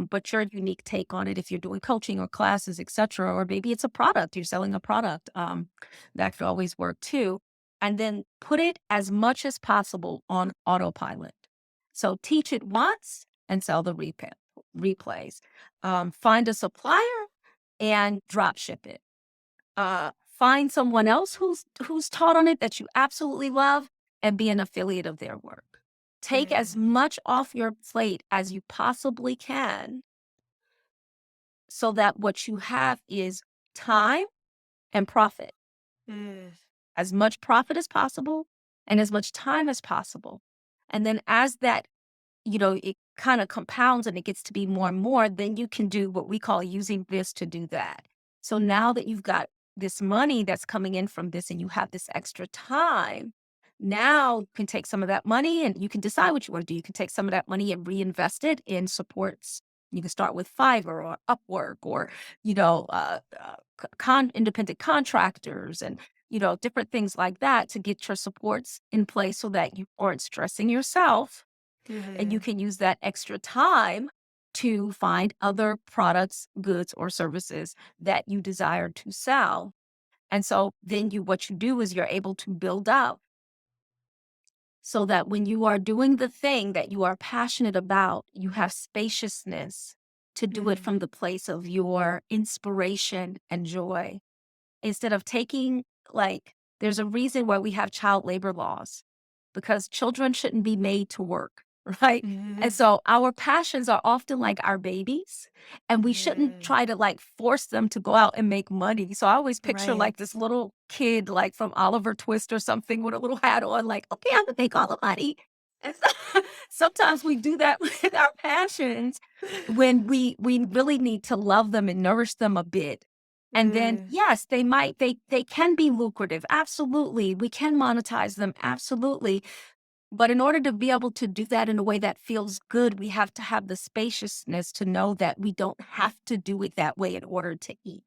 but your unique take on it if you're doing coaching or classes, etc. Or maybe it's a product, you're selling a product. That could always work too. And then put it as much as possible on autopilot. So teach it once and sell the replays. Find a supplier and drop ship it. Find someone else who's taught on it that you absolutely love and be an affiliate of their work. Take as much off your plate as you possibly can so that what you have is time and profit. Mm-hmm. As much profit as possible and as much time as possible. And then as that, it kind of compounds and it gets to be more and more, then you can do what we call using this to do that. So now that you've got this money that's coming in from this and you have this extra time, now you can take some of that money and you can decide what you want to do. You can take some of that money and reinvest it in supports. You can start with Fiverr or Upwork or, independent contractors and, different things like that to get your supports in place so that you aren't stressing yourself, and you Mm-hmm. can use that extra time to find other products, goods, or services that you desire to sell. And so then what you do is you're able to build up so that when you are doing the thing that you are passionate about, you have spaciousness to do it Mm-hmm. from the place of your inspiration and joy. Instead of taking, there's a reason why we have child labor laws, because children shouldn't be made to work, right? Mm-hmm. And so our passions are often like our babies, and we shouldn't Mm-hmm. try to force them to go out and make money. So I always picture Right. this little kid, from Oliver Twist or something with a little hat on, okay, I'm gonna make all the money. And so, sometimes we do that with our passions when we really need to love them and nourish them a bit. And then, Mm. yes, they can be lucrative. Absolutely. We can monetize them. Absolutely. But in order to be able to do that in a way that feels good, we have to have the spaciousness to know that we don't have to do it that way in order to eat.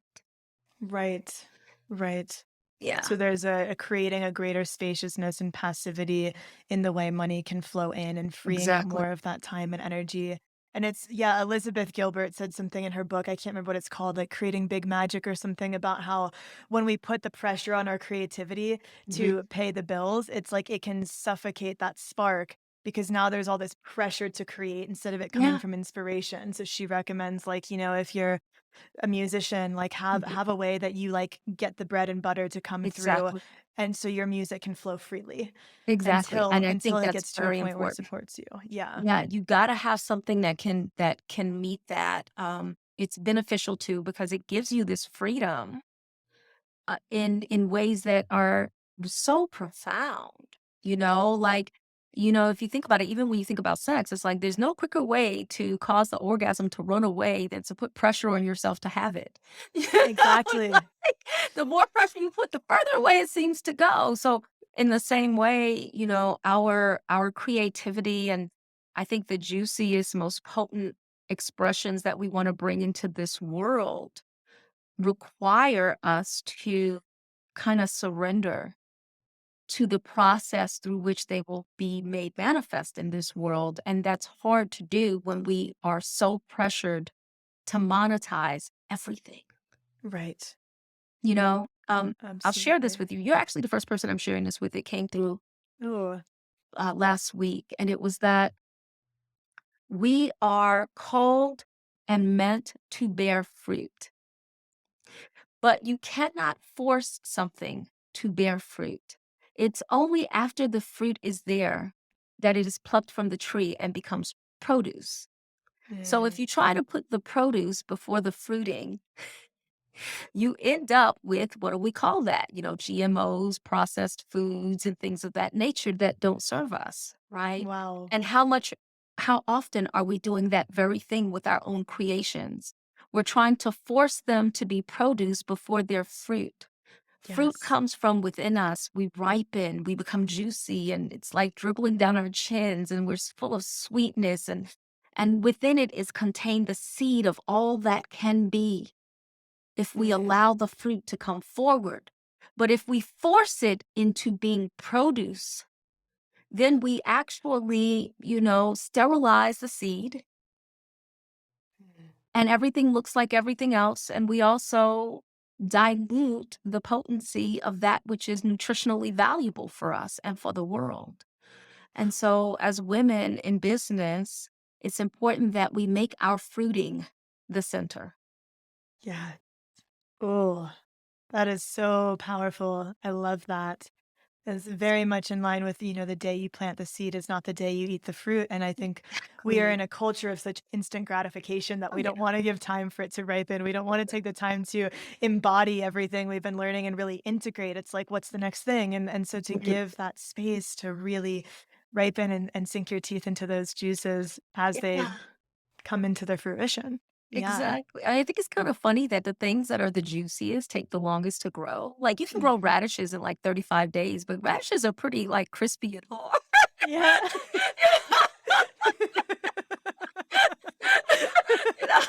Right. Right. Yeah, So there's a creating a greater spaciousness and passivity in the way money can flow in and freeing up exactly. more of that time and energy. And it's, yeah, Elizabeth Gilbert said something in her book. I can't remember what it's called, like creating big magic or something, about how when we put the pressure on our creativity Mhm. to pay the bills, it's like it can suffocate that spark because now there's all this pressure to create instead of it coming Yeah, from inspiration. So she recommends, like, if you're a musician, like mhm. have a way that you like get the bread and butter to come through, Exactly. and so your music can flow freely Exactly. until And I think it that's gets to a very point where it important. supports you. Yeah. Yeah, you gotta have something that can meet that. It's beneficial too because it gives you this freedom in ways that are so profound. You know, if you think about it, even when you think about sex, it's like there's no quicker way to cause the orgasm to run away than to put pressure on yourself to have it. Exactly. The more pressure you put, the further away it seems to go. So in the same way, our creativity and I think the juiciest, most potent expressions that we want to bring into this world require us to kind of surrender to the process through which they will be made manifest in this world. And that's hard to do when we are so pressured to monetize everything. Right. I'll share this Absolutely. with you. You're actually the first person I'm sharing this with. It came through Oh. last week, and it was that we are called and meant to bear fruit. But you cannot force something to bear fruit. It's only after the fruit is there that it is plucked from the tree and becomes produce. So if Mm. you try to put the produce before the fruiting, you end up with what do we call that? GMOs, processed foods, and things of that nature that don't serve us, right? Wow. And how often are we doing that very thing with our own creations? We're trying to force them to be produce before they're fruit. Fruit Yes. comes from within us. We ripen, we become juicy, and it's like dribbling down our chins, and we're full of sweetness, and within it is contained the seed of all that can be. if we allow the fruit to come forward. But if we force it into being produce, then we actually, sterilize the seed and everything looks like everything else. And we also dilute the potency of that which is nutritionally valuable for us and for the world. And so as women in business, it's important that we make our fruiting the center. Yeah. Oh, that is so powerful. I love that. It's very much in line with, the day you plant the seed is not the day you eat the fruit. And I think we are in a culture of such instant gratification that Oh, we yeah. don't want to give time for it to ripen. We don't want to take the time to embody everything we've been learning and really integrate. It's like, what's the next thing? And so to give that space to really ripen and sink your teeth into those juices as they Yeah, come into their fruition. Yeah. exactly. I think it's kind of funny that the things that are the juiciest take the longest to grow. Like you can grow Mhm. radishes in like 35 days, but radishes are pretty like crispy and hard. Yeah. You know?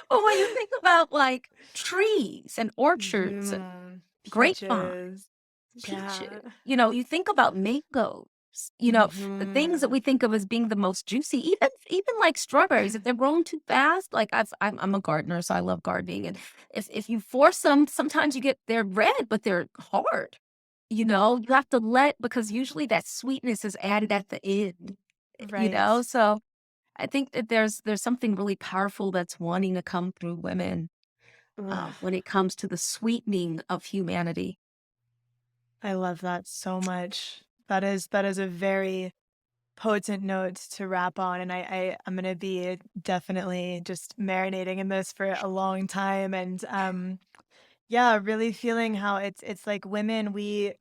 But when you think about like trees and orchards and Mhm. grapevine, Peaches. peaches, Yeah. you think about mangoes, the things that Mhm. we think of as being the most juicy, even like strawberries, if they're grown too fast, like I'm a gardener, so I love gardening. And if you force them, sometimes they're red, but they're hard. You have to because usually that sweetness is added at the end, Right. so I think that there's something really powerful that's wanting to come through women Ugh, when it comes to the sweetening of humanity. I love that so much. That is a very potent note to wrap on, and I'm gonna be definitely just marinating in this for a long time, and yeah, really feeling how it's like women, we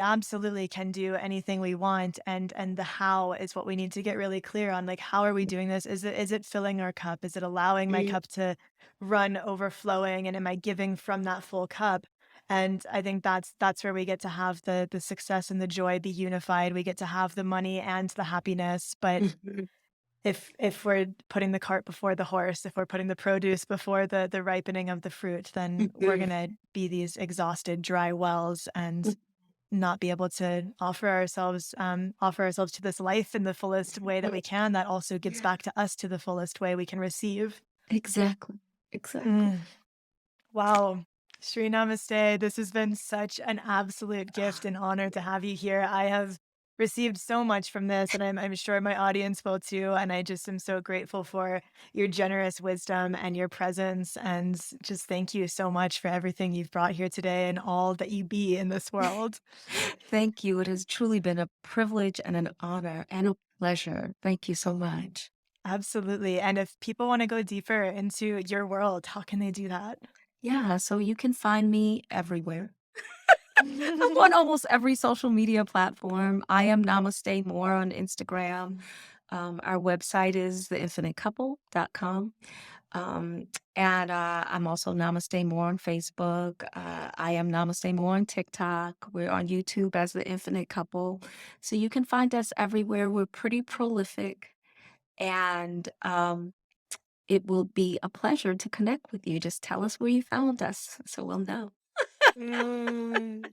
absolutely can do anything we want, and the how is what we need to get really clear on. Like, how are we doing this? Is it filling our cup? Is it allowing my Mm, cup to run overflowing, and am I giving from that full cup? And I think that's where we get to have the success and the joy be unified. We get to have the money and the happiness, but mhm, if we're putting the cart before the horse, if we're putting the produce before the ripening of the fruit, then we're mhm, gonna be these exhausted, dry wells and not be able to offer ourselves to this life in the fullest way that mhm. we can. That also gives Yeah, back to us to the fullest way we can receive. exactly, exactly. Mm. Wow. Sri Namaste. This has been such an absolute gift and honor to have you here. I have received so much from this, and I'm sure my audience will too. And I just am so grateful for your generous wisdom and your presence. And just thank you so much for everything you've brought here today and all that you be in this world. Thank you. It has truly been a privilege and an honor and a pleasure. Thank you so much. Absolutely. And if people want to go deeper into your world, how can they do that? Yeah, so you can find me everywhere. I'm on almost every social media platform. I am Namaste Moore on Instagram. Our website is theinfinitecouple.com. Um, and I'm also Namaste Moore on Facebook. I am Namaste Moore on TikTok. We're on YouTube as The Infinite Couple. So you can find us everywhere. We're pretty prolific. And it will be a pleasure to connect with you. Just tell us where you found us so we'll know. Mm.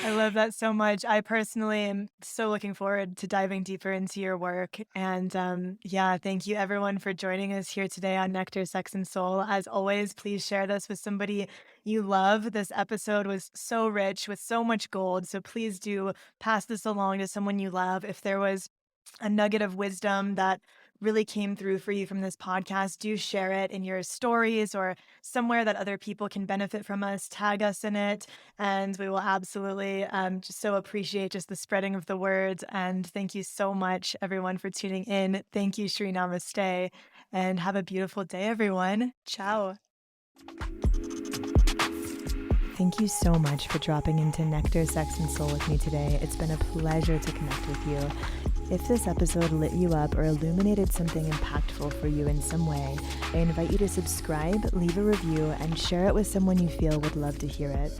I love that so much. I personally am so looking forward to diving deeper into your work. And yeah, thank you everyone for joining us here today on Nectar, Sex, and Soul. As always, please share this with somebody you love. This episode was so rich with so much gold. So please do pass this along to someone you love. If there was a nugget of wisdom that really came through for you from this podcast, do share it in your stories or somewhere that other people can benefit from us. Tag us in it, and we will absolutely just so appreciate just the spreading of the word. And thank you so much, everyone, for tuning in. Thank you, Sri Namaste, and have a beautiful day, everyone. Ciao. Thank you so much for dropping into Nectar, Sex, and Soul with me today. It's been a pleasure to connect with you. If this episode lit you up or illuminated something impactful for you in some way, I invite you to subscribe, leave a review, and share it with someone you feel would love to hear it.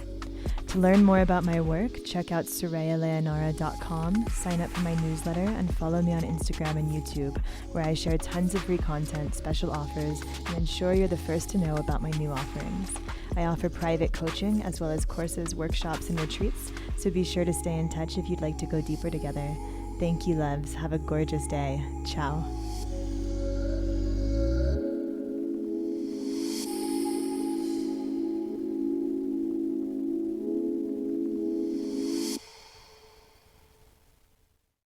To learn more about my work, check out sorayaleonara.com, sign up for my newsletter, and follow me on Instagram and YouTube, where I share tons of free content, special offers, and ensure you're the first to know about my new offerings. I offer private coaching as well as courses, workshops, and retreats, so be sure to stay in touch if you'd like to go deeper together. Thank you, loves. Have a gorgeous day. Ciao.